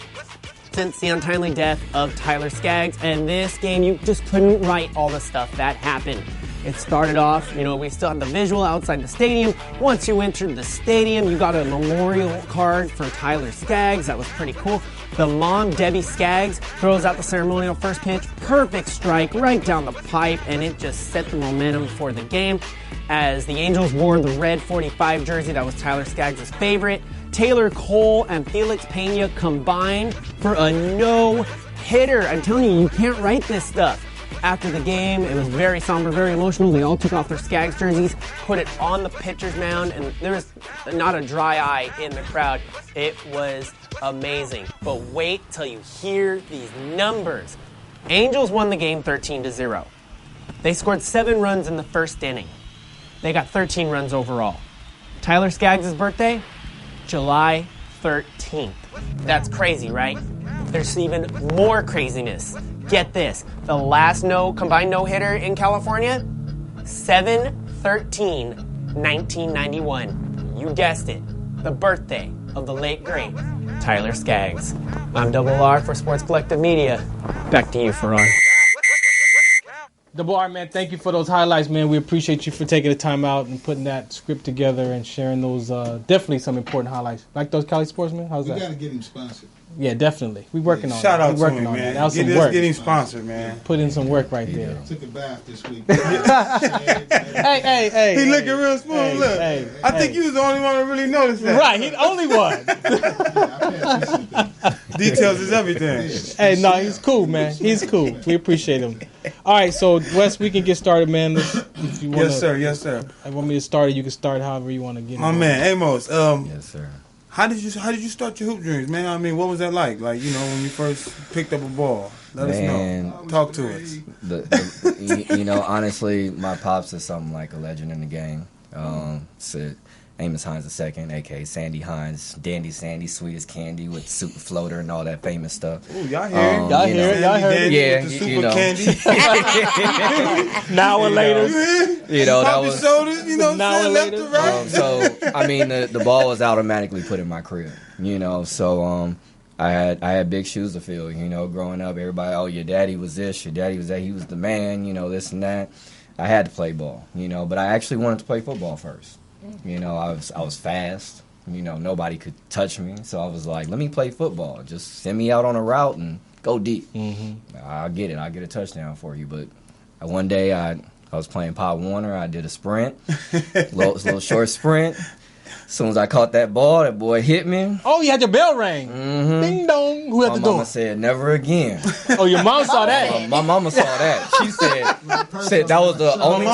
since the untimely death of Tyler Skaggs. And this game, you just couldn't write all the stuff that happened. It started off, we still had the visual outside the stadium. Once you entered the stadium, you got a memorial card for Tyler Skaggs. That was pretty cool. The mom, Debbie Skaggs, throws out the ceremonial first pitch. Perfect strike right down the pipe, and it just set the momentum for the game, as the Angels wore the red 45 jersey that was Tyler Skaggs' favorite. Taylor Cole and Felix Pena combined for a no-hitter. I'm telling you, you can't write this stuff. After the game, it was very somber, very emotional. They all took off their Skaggs jerseys, put it on the pitcher's mound, and there was not a dry eye in the crowd. It was amazing. But wait till you hear these numbers. Angels won the game 13-0. They scored 7 runs in the first inning. They got 13 runs overall. Tyler Skaggs' birthday? July 13th. That's crazy, right? There's even more craziness. Get this. The last combined no-hitter in California? 7/13/1991. You guessed it. The birthday of the late, great Tyler Skaggs. I'm Double R for Sports Collective Media. Back to you, Farron. Double R, man, thank you for those highlights, man. We appreciate you for taking the time out and putting that script together and sharing those definitely some important highlights. Like those Cali Sportsmen? How's that? We got to get him sponsored. Yeah, definitely. We working on Shout that. out to him, man. That was some work. Getting sponsored, man. Put in some work right there. Took a bath this week. Hey. He looking real smooth. Look. I think you was the only one to really notice that. Right, he the only one. Details is everything. Hey, no, he's cool, man. He's cool. We appreciate him. All right, so Wes, we can get started, man. If you wanna, Yes, sir. I want me to start it. You can start however you want to get. My man, Amos. Yes, sir. How did you start your hoop dreams, man? I mean, what was that like? Like, when you first picked up a ball. Let us know. Talk to us. Honestly, my pops is something like a legend in the game. Amos Hines II, a.k.a. Sandy Hines, Dandy Sandy, sweet as candy with super floater and all that famous stuff. Ooh, y'all hear it? Y'all heard it? Yeah, with the super candy. Now and later. That was shoulders, now and left later. to right. The ball was automatically put in my crib, so I had big shoes to fill, growing up. Everybody, oh, your daddy was this, your daddy was that, he was the man, this and that. I had to play ball, but I actually wanted to play football first. I was fast. Nobody could touch me, so I was like, let me play football. Just send me out on a route and go deep. I'll get it. I'll get a touchdown for you. But one day I was playing Pop Warner. I did a sprint, little short sprint. As soon as I caught that ball, that boy hit me. Oh, you had your bell ring. Mm-hmm. Ding dong. Who had the door? My mama said, never again. Oh, your mom saw that? My mama saw that. She said that was the only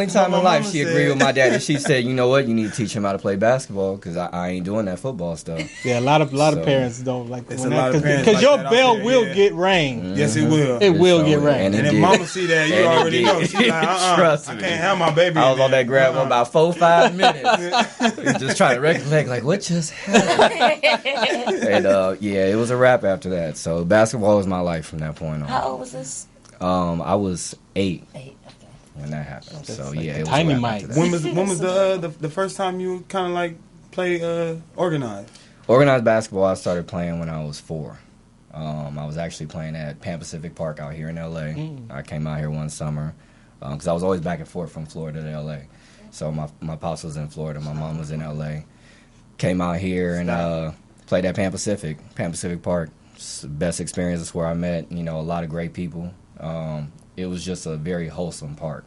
time in life she agreed with my daddy. She said, you know what, you need to teach him how to play basketball because I ain't doing that football stuff. Yeah, a lot of parents don't like that. Because your bell will get rain. Mm-hmm. Yes, it will. It will get rain. And if mama see that, you already know. She's like, Trust me. I can't have my baby. I was on that grab for about 4-5 minutes. Just trying to recollect, like, what just happened? And it was a wrap after that. So basketball was my life from that point on. How old was this? I was 8. 8, okay. When that happened. That's So like it was tiny a wrap Mike. after that. When was the first time you kind of like play organized? Organized basketball I started playing when I was 4. I was actually playing at Pan Pacific Park out here in LA. I came out here one summer because I was always back and forth from Florida to LA. So my pops was in Florida, my mom was in LA. Came out here and played at Pan Pacific Park. It's the best experience. It's where I met, a lot of great people. It was just a very wholesome park.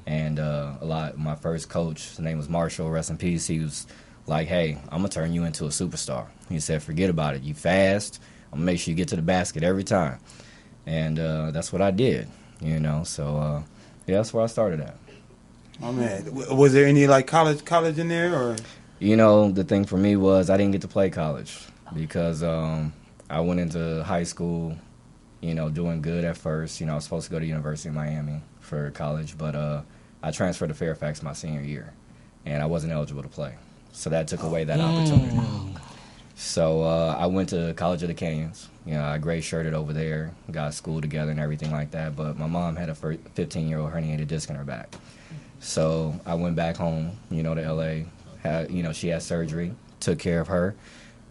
And my first coach, his name was Marshall, rest in peace, he was like, hey, I'm going to turn you into a superstar. He said, forget about it. You fast. I'm going to make sure you get to the basket every time. And that's what I did, So, that's where I started at. Oh, man. Was there any, like, college in there, or? The thing for me was I didn't get to play college because I went into high school, doing good at first. I was supposed to go to University of Miami for college, but I transferred to Fairfax my senior year, and I wasn't eligible to play. So that took away that opportunity. So I went to College of the Canyons. I gray shirted over there, got school together and everything like that, but my mom had a 15-year-old herniated disc in her back. So I went back home, to L.A., she had surgery, took care of her.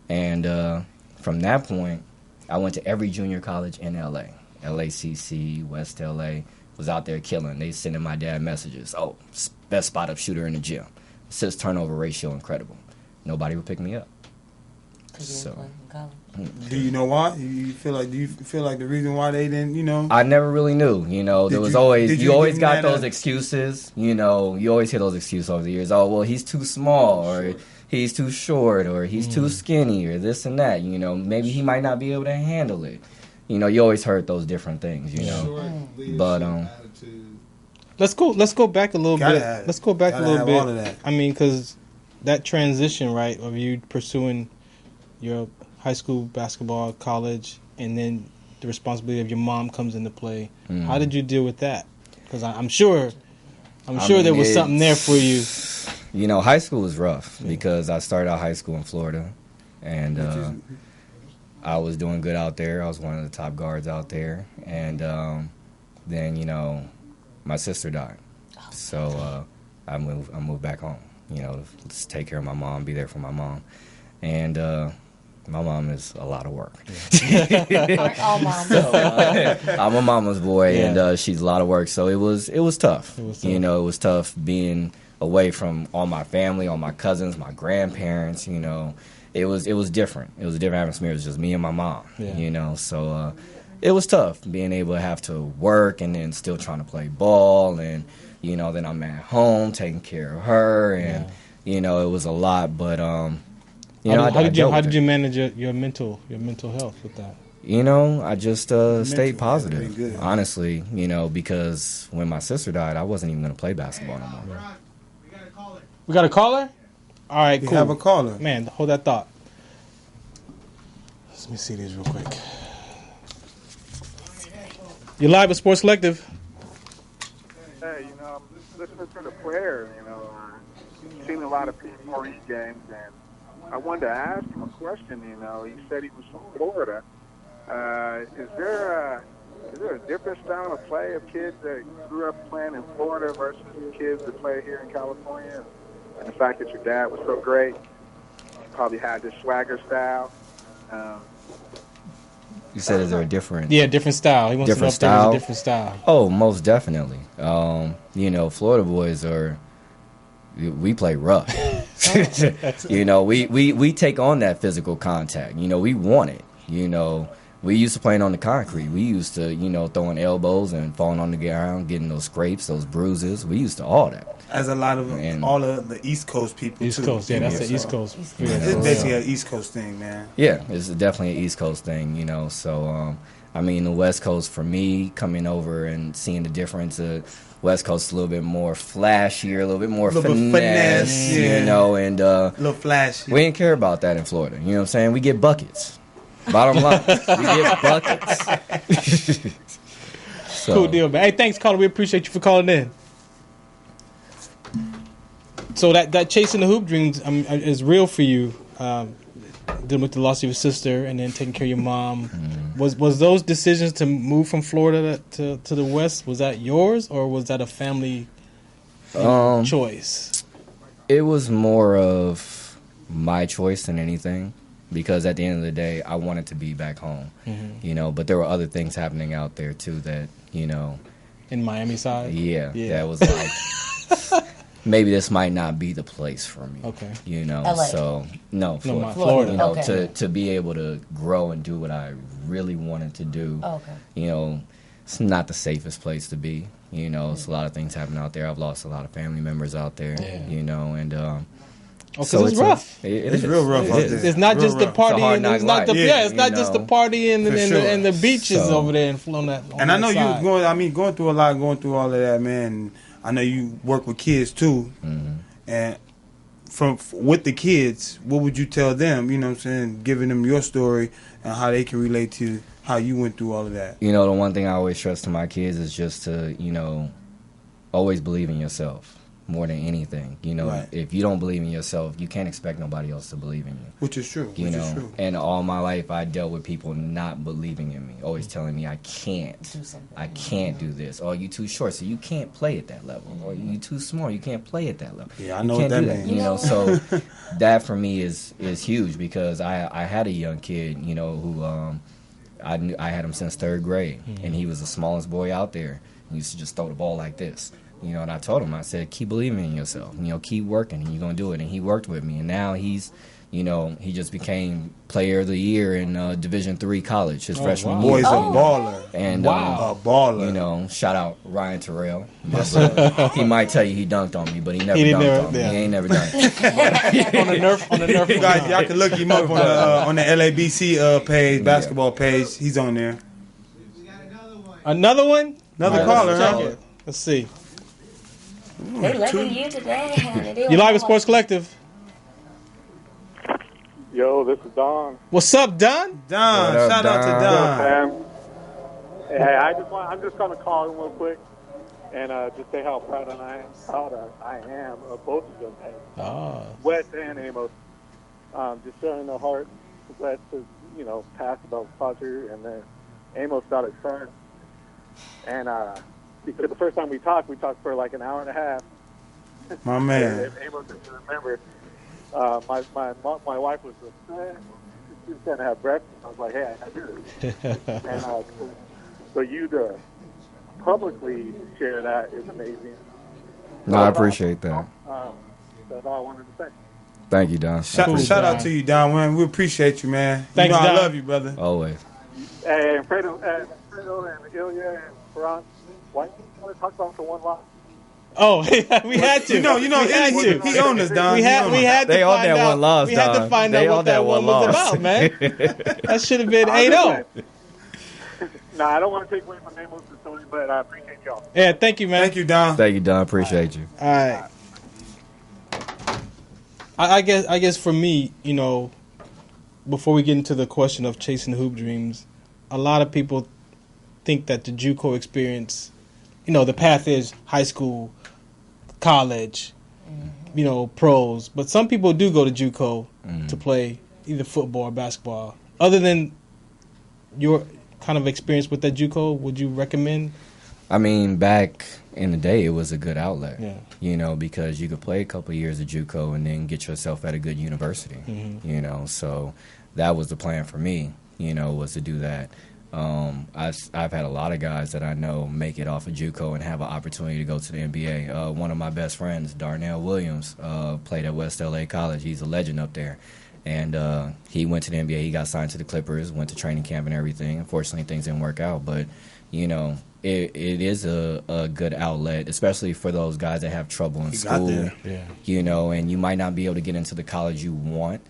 And from that point, I went to every junior college in L.A., LACC, West L.A., was out there killing. They sending my dad messages. Oh, best spot-up shooter in the gym. Assist turnover ratio incredible. Nobody would pick me up. So, do you know why? Do you feel like the reason why they didn't, I never really knew. There was always you always got those excuses. You always hear those excuses over the years. Oh, well, he's too small, or he's too short, or he's too skinny, or this and that. Maybe he might not be able to handle it. You always heard those different things. But let's go back a little bit. Let's go back a little bit. All of that. I mean, because that transition, right, of you pursuing your high school basketball, college, and then the responsibility of your mom comes into play. How did you deal with that? Because I'm sure there was something there for you. High school was rough because I started out high school in Florida, and I was doing good out there. I was one of the top guards out there, and then my sister died, so I moved back home. To take care of my mom, be there for my mom, and my mom is a lot of work. Aren't all moms? I'm a mama's boy, and she's a lot of work. So it was tough. It was tough being away from all my family, all my cousins, my grandparents. It was different. It was a different atmosphere. It was just me and my mom. So it was tough being able to have to work and then still trying to play ball, and then I'm at home taking care of her, and it was a lot, but. How did you manage your mental health with that? You know, I just stayed positive, honestly, you know, because when my sister died, I wasn't even going to play basketball no more. We got a caller? All right, cool. We have a caller. Man, hold that thought. Let me see these real quick. You're live with Sports Collective. Hey, you know, I'm listening to the player, you know, seen a lot of P4E games, and I wanted to ask him a question, you know. He said he was from Florida. Is there a different style of play of kids that grew up playing in Florida versus kids that play here in California? And the fact that your dad was so great, you probably had this swagger style. You said, is there a different... Yeah, different style. He wants different to know if style? there's a different style. Oh, most definitely. You know, Florida boys we play rough. You know, we take on that physical contact. You know, we want it. You know, we used to playing on the concrete. We used to, you know, throwing elbows and falling on the ground, getting those scrapes, those bruises. We used to all that. As a lot of all of the East Coast people, East Coast, yeah, that's the East Coast. It's basically an East Coast thing, man. Yeah, it's definitely an East Coast thing, you know. So, I mean, the West Coast, for me, coming over and seeing the difference, West Coast is a little bit more flashier, a little bit more finesse, yeah. You know, and a little flashy. We didn't care about that in Florida. You know what I'm saying? We get buckets. Bottom line, we get buckets. So. Cool deal, man. Hey, thanks, caller. We appreciate you for calling in. So that chasing the hoop dreams is real for you. Dealing with the loss of your sister and then taking care of your mom. Mm-hmm. Was those decisions to move from Florida to the West, was that yours or was that a family choice? It was more of my choice than anything, because at the end of the day, I wanted to be back home. Mm-hmm. You know, but there were other things happening out there too that, you know, in Miami side. Yeah. That was like. Maybe this might not be the place for me. Okay. You know, LA. So no, Florida. You know, okay. to be able to grow and do what I really wanted to do. Okay. You know, it's not the safest place to be. You know, it's a lot of things happening out there. I've lost a lot of family members out there. Yeah. You know, and so it's rough. It's real rough out there. It's not real just rough. the partying. It's not it's not just the partying and the beaches over there on that. And I know you going through a lot, going through all of that, man. I know you work with kids too. Mm-hmm. And with the kids, what would you tell them, you know what I'm saying, giving them your story and how they can relate to how you went through all of that? You know, the one thing I always stress to my kids is just to, you know, always believe in yourself more than anything. You know, right. If you don't believe in yourself, you can't expect nobody else to believe in you. Which is true. You know, and all my life I dealt with people not believing in me, always telling me I can't do this, or you too short, so you can't play at that level, or you too small, you can't play at that level. Yeah, I know what that means. You know, so that for me is huge, because I had a young kid, you know, who I had him since 3rd grade, and he was the smallest boy out there. He used to just throw the ball like this. You know, and I told him, I said, keep believing in yourself. You know, keep working, and you're going to do it. And he worked with me. And now he's, you know, he just became Player of the Year in Division III college his freshman year. Boy's a baller. And, a baller. You know, shout out Ryan Terrell. He might tell you he dunked on me, but he never dunked on me. He ain't never done it. on the Nerf. You guys, y'all can look him up on the LABC page, basketball page. He's on there. Another one? Another caller, huh? Let's see. They loving you today. You live with Sports Collective. Yo, this is Don. What's up, Don? Don, shout out to Don. Hey, I'm just gonna call in real quick and just say how proud I am of both of them. Wes and Amos. Just sharing their heart. Wes has, you know, passed about Potter, and then Amos got it first. And because the first time we talked for like an hour and a half. My man. And Amos just remember, my wife was upset. She was going to have breakfast. I was like, hey, I do this. And so you to publicly share that is amazing. No, I appreciate that. That's all I wanted to say. Thank you, Don. Shout out to you, Don. Man. We appreciate you, man. Thanks, you know, Don. I love you, brother. Always. Hey, and Fredo and Ilya and Ferran, why don't you want to talk about the one loss? Oh, we had to. You know, he owned us, Don. We had to they find that out. one loss, we had to find out what that one was about, man. That should have been 8-0. Nah, I don't want to take away from Amos and Tony, but I appreciate y'all. Yeah, thank you, man. Thank you, Don. Thank you, Don. Appreciate you. All right. I guess for me, you know, before we get into the question of chasing the hoop dreams, a lot of people think that the JUCO experience, you know, the path is high school, college, you know, pros. But some people do go to JUCO to play either football or basketball. Other than your kind of experience with that JUCO, would you recommend? I mean, back in the day, it was a good outlet. Yeah. You know, because you could play a couple of years of JUCO and then get yourself at a good university. Mm-hmm. You know, so that was the plan for me. You know, was to do that. I've had a lot of guys that I know make it off of JUCO and have an opportunity to go to the NBA. One of my best friends, Darnell Williams, played at West LA College. He's a legend up there. And he went to the NBA. He got signed to the Clippers, went to training camp and everything. Unfortunately, things didn't work out. But, you know, it is a good outlet, especially for those guys that have trouble in school. Yeah. You know, and you might not be able to get into the college you want.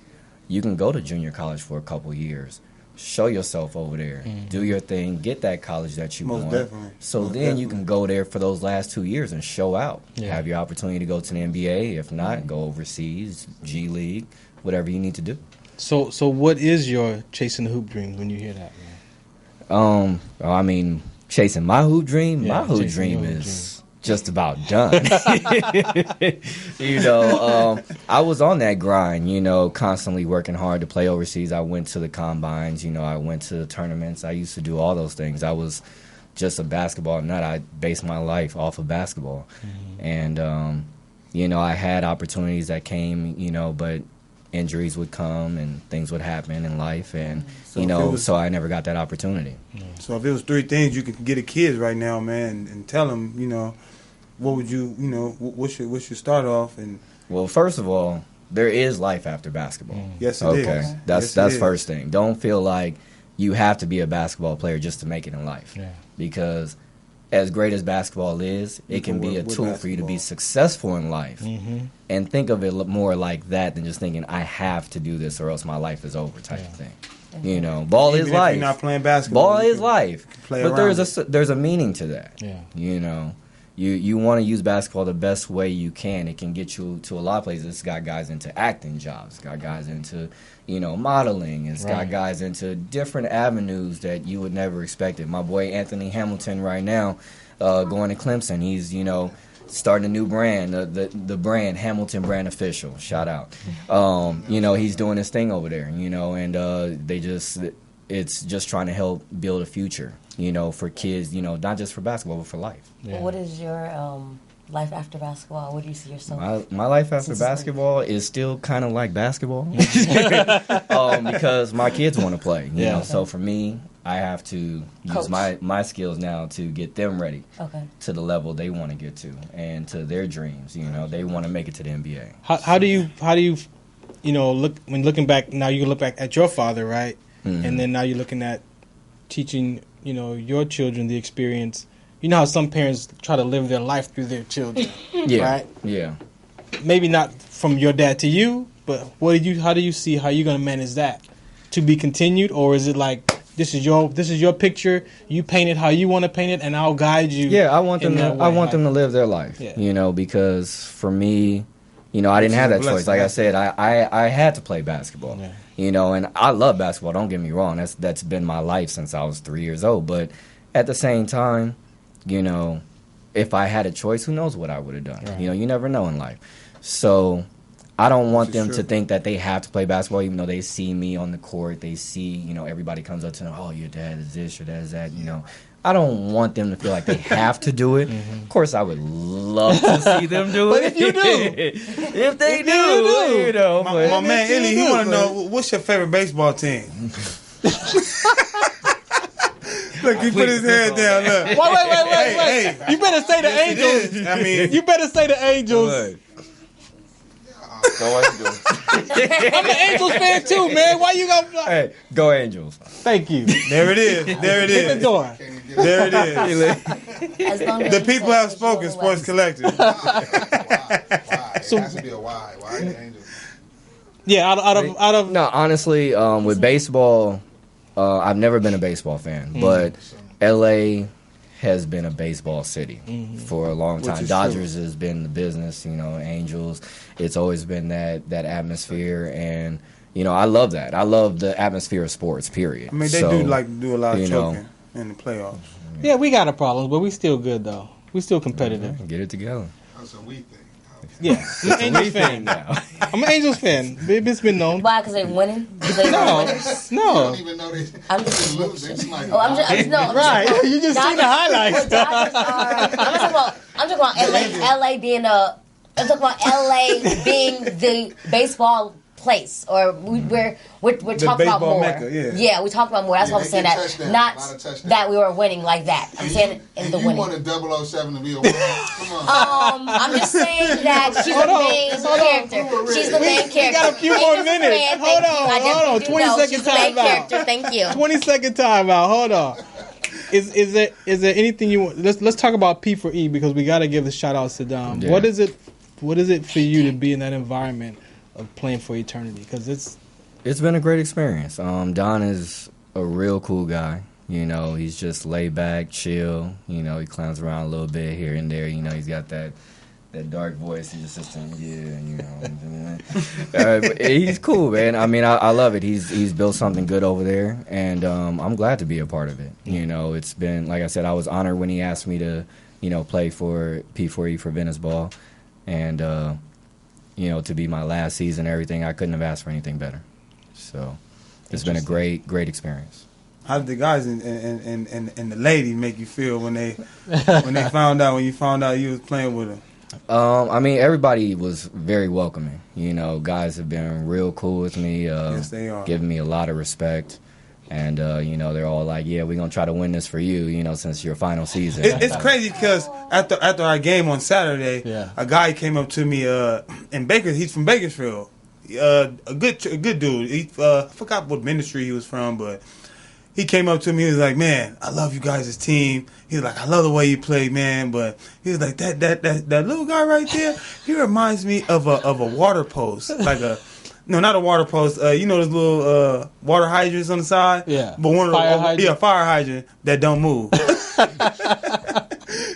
You can go to junior college for a couple years. Show yourself over there. Mm-hmm. Do your thing. Get that college that you Most want. definitely. So Most then definitely. you can go there for those last 2 years and show out. Yeah. Have your opportunity to go to the NBA. If not, go overseas, G League, whatever you need to do. So what is your chasing the hoop dreams when you hear that, man? I mean, chasing my hoop dream. Yeah, My hoop chasing dream your hoop is just about done. You know, I was on that grind, you know, constantly working hard to play overseas. I went to the combines, you know, I went to the tournaments. I used to do all those things. I was just a basketball nut. I based my life off of basketball. Mm-hmm. And, you know, I had opportunities that came, you know, but injuries would come and things would happen in life. And, So you know, was, so I never got that opportunity. So if it was three things you could get to kids right now, man, and tell them, you know, what would you, you know, what's your start off? And well, first of all, there is life after basketball. Yes, it okay. is. Okay, that's Yes, first thing. Don't feel like you have to be a basketball player just to make it in life. Yeah. Because as great as basketball is, it can be a tool for you to be successful in life. Mm-hmm. And think of it more like that than just thinking, I have to do this or else my life is over type of thing. You know, ball even is if life. you're not playing basketball, Ball is life. play But around there's a meaning to that. Yeah. You know, you want to use basketball the best way you can. It can get you to a lot of places. It's got guys into acting jobs. It's got guys into, you know, modeling. It's got guys into different avenues that you would never expect it. My boy Anthony Hamilton right now, going to Clemson. He's, you know, starting a new brand, the brand Hamilton Brand Official. Shout out. You know, he's doing his thing over there. You know, and it's just trying to help build a future, you know, for kids, you know, not just for basketball, but for life. Yeah. What is your life after basketball? What do you see yourself? My life after basketball is still kind of like basketball because my kids want to play, you know. So for me, I have to use my skills now to get them ready to the level they want to get to and to their dreams. You know, they want to make it to the NBA. How do you you know, looking back now, you look back at your father, right? Mm-hmm. And then now you're looking at teaching, you know, your children the experience. You know how some parents try to live their life through their children, right? Yeah. Maybe not from your dad to you, but how do you see how you're going to manage that? To be continued, or is it like this is your picture, you paint it how you want to paint it, and I'll guide you? Yeah, I want them to live their life. Yeah. You know, because for me, you know, I didn't have that choice. Like I said, I had to play basketball. Yeah. You know, and I love basketball. Don't get me wrong. That's been my life since I was 3 years old. But at the same time, you know, if I had a choice, who knows what I would have done? Right. You know, you never know in life. So I don't want them to think that they have to play basketball, even though they see me on the court. They see, you know, everybody comes up to them, oh, your dad is this, your dad is that, you know. I don't want them to feel like they have to do it. Mm-hmm. Of course, I would love to see them do it. But if you do. if they do, you know. My man, Illy, he want to know, what's your favorite baseball team? Look, he put his head down. Look. Wait. Hey. You better say the Angels. I mean, you better say the Angels. Go Angels. I'm an Angels fan too, man. Why you gonna? Hey, go Angels. Thank you. There it is. There it Hit the is. door. There it is. The people have spoken. Sports Collective. Why? It has to be a why. Why the Angels? Yeah, out of No, honestly, with baseball, I've never been a baseball fan, but LA has been a baseball city for a long time. Dodgers has been the business, Angels. It's always been that atmosphere, and I love that. I love the atmosphere of sports. Period. I mean, they do like to do a lot of choking in the playoffs. Yeah, we got our problems, but we still good though. We still competitive. Get it together. That's a we thing. Yeah, I'm an Angels fan now. I'm an Angels fan. It's been known. Why? Because they're winning? No. You don't even know they. I'm just losing. It's like, Right. You just seen the highlights. I'm talking about LA being I'm talking about LA being the baseball place, or we're talking about more. Mecca, yeah. We talk about more. That's what I'm saying. That not that we were winning like that. I'm saying in the you winning. wanted 007 to be a winner. Come on. I'm just saying that she's the main character. She's the main character. We got a few more minutes. Hold on. 20-second time out. Thank you. 20-second time out. Hold on. Is there anything you want? Let's talk about P4E, because we got to give the shout outs to Dom. Yeah. What is it for you to be in that environment of playing for eternity? Because it's been a great experience. Don is a real cool guy. He's just laid back, chill. He clowns around a little bit here and there. He's got that dark voice. He's just but he's cool, man. I mean, I love it. He's built something good over there, and I'm glad to be a part of it. It's been, like I said, I was honored when he asked me to, play for P4E for Venice Ball, and to be my last season, everything, I couldn't have asked for anything better. So it's been a great experience. How did the guys and the lady make you feel when you found out you was playing with them? I mean, everybody was very welcoming. Guys have been real cool with me. Yes, they are. Giving me a lot of respect. And, they're all like, yeah, we're going to try to win this for you, since your final season. It's crazy because after our game on Saturday, a guy came up to me he's from Bakersfield. A good dude. I forgot what ministry he was from, but he came up to me. He was like, "Man, I love you guys' team." He was like, "I love the way you play, man." But he was like, "That little guy right there, he reminds me of a water post, No, not a water post. Those little water hydrants on the side. Yeah, but one of fire hydrant that don't move.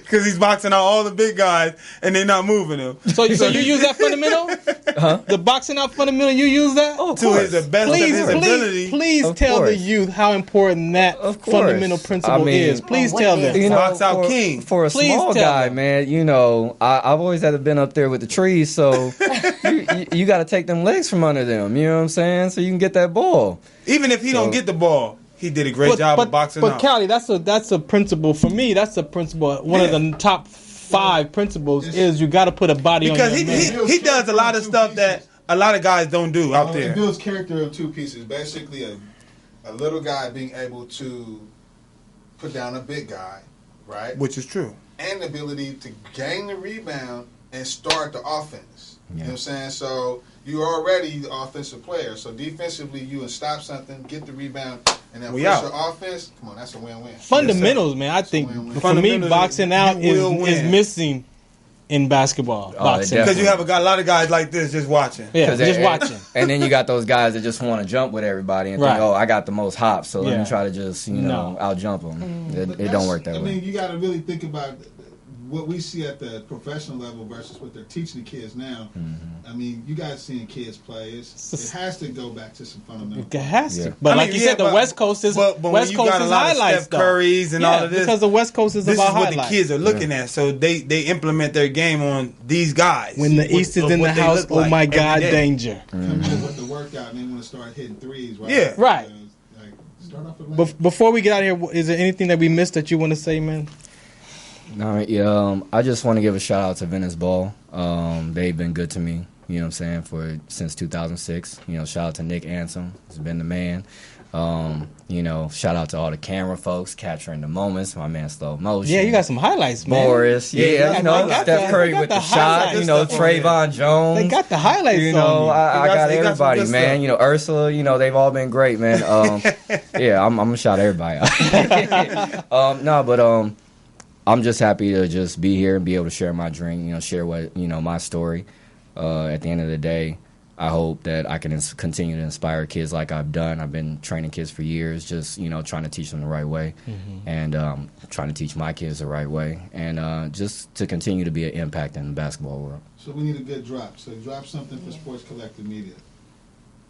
Because he's boxing out all the big guys and they're not moving him. So you use that fundamental? The boxing out fundamental, you use that? Oh, to his best of his ability. Please tell the youth how important that fundamental principle is. Please tell them. Box out king. For a small guy, man, I've always had to been up there with the trees, so you got to take them legs from under them. You know what I'm saying? So you can get that ball. Even if he don't get the ball. He did a great job of boxing out. But Callie, that's a principle for me. That's a principle. One of the top 5 principles is you got to put a body on your man. Because he does a lot of stuff that a lot of guys don't do out there. It builds character in 2 pieces. Basically, a little guy being able to put down a big guy, right? Which is true. And the ability to gain the rebound and start the offense. Yeah. You know what I'm saying? So you're already the offensive player. So defensively, you stop something, get the rebound, and then push your offense. Come on, that's a win-win. Fundamentals, man. I think for me, boxing out is missing in basketball. Because you have a lot of guys like this just watching. Yeah, just watching. And then you got those guys that just want to jump with everybody and think, oh, I got the most hops, so let me try to just out-jump them. It don't work that way. I mean, you got to really think about what we see at the professional level versus what they're teaching the kids now. I mean, you guys seeing kids play, it has to go back to some fundamentals. It has to. But like you said, the West Coast is West Coast is highlights. Steph Curry's and all of this. Because the West Coast is about highlights. This is what the kids are looking at. So they implement their game on these guys. When the East is in the house, oh my God, danger. Come in with the workout and they want to start hitting threes, right? Yeah. Right. Before we get out of here, is there anything that we missed that you want to say, man? No, I just want to give a shout out to Venice Ball. They've been good to me, you know what I'm saying, since 2006. Shout out to Nick Ansom. He's been the man. You know, shout out to all the camera folks capturing the moments. My man Slow Motion. Yeah, you got some highlights, man. Boris. Yeah, you know, Steph Curry with the shot. You know, Trayvon Jones. They got the highlights. You know, I got everybody, man. Stuff. You know, Ursula. You know, they've all been great, man. Yeah, I'm gonna shout everybody out. I'm just happy to just be here and be able to share my dream. You know, share what my story. At the end of the day, I hope that I can continue to inspire kids like I've done. I've been training kids for years, just, trying to teach them the right way, and trying to teach my kids the right way, and just to continue to be an impact in the basketball world. So we need a good drop. So drop something for Sports Collective Media.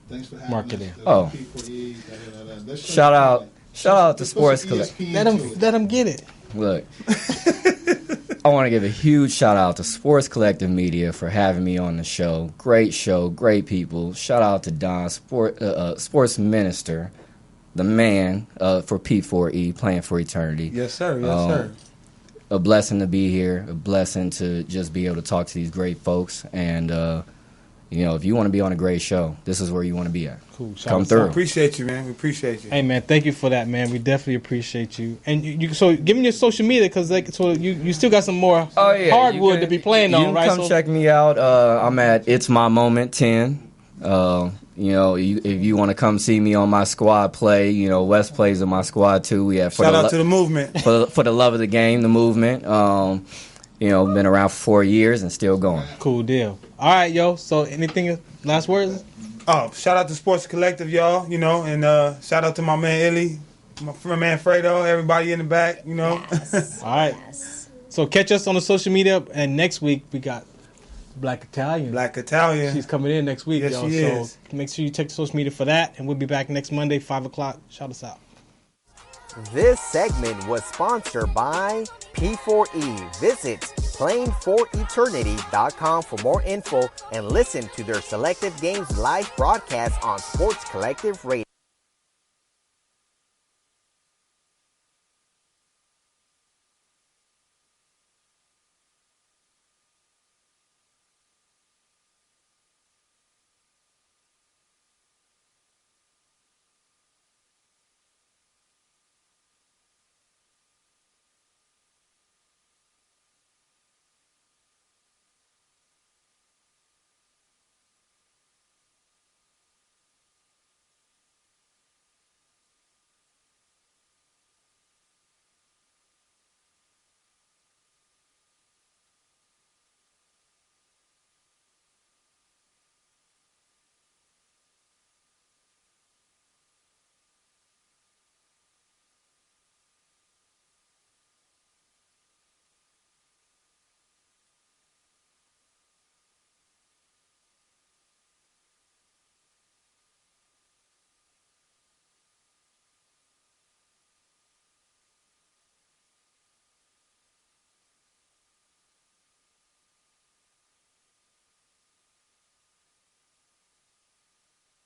Thanks for having Marketing. us. Shout out to Sports Collective. Let them get it. Look, I want to give a huge shout out to Sports Collective Media for having me on the show. Great show, great people. Shout out to Don, Sports Minister, the man for P4E, Playing for Eternity. Yes, sir. Yes, sir. A blessing to be here. A blessing to just be able to talk to these great folks. And, if you want to be on a great show, this is where you want to be at. Cool. Come through. Appreciate you, man. We appreciate you. Hey, man, thank you for that, man. We definitely appreciate you. And so give me your social media, because you still got some more hardwood to be playing on, right? You can come check me out. I'm at It's My Moment 10. If you want to come see me on my squad play, Wes plays in my squad too. We have shout out to the movement for the love of the game, the movement. Been around for 4 years and still going. Cool deal. All right, yo. So anything last words? Oh, shout out to Sports Collective, y'all. And shout out to my man Illy, my man Fredo, everybody in the back. Yes. All right. Yes. So catch us on the social media, and next week we got Black Italian. She's coming in next week, yes, yo. She is. So make sure you check the social media for that, and we'll be back next Monday, 5 o'clock. Shout us out. This segment was sponsored by P4E. Visit playingforeternity.com for more info and listen to their Selective Games live broadcast on Sports Collective Radio.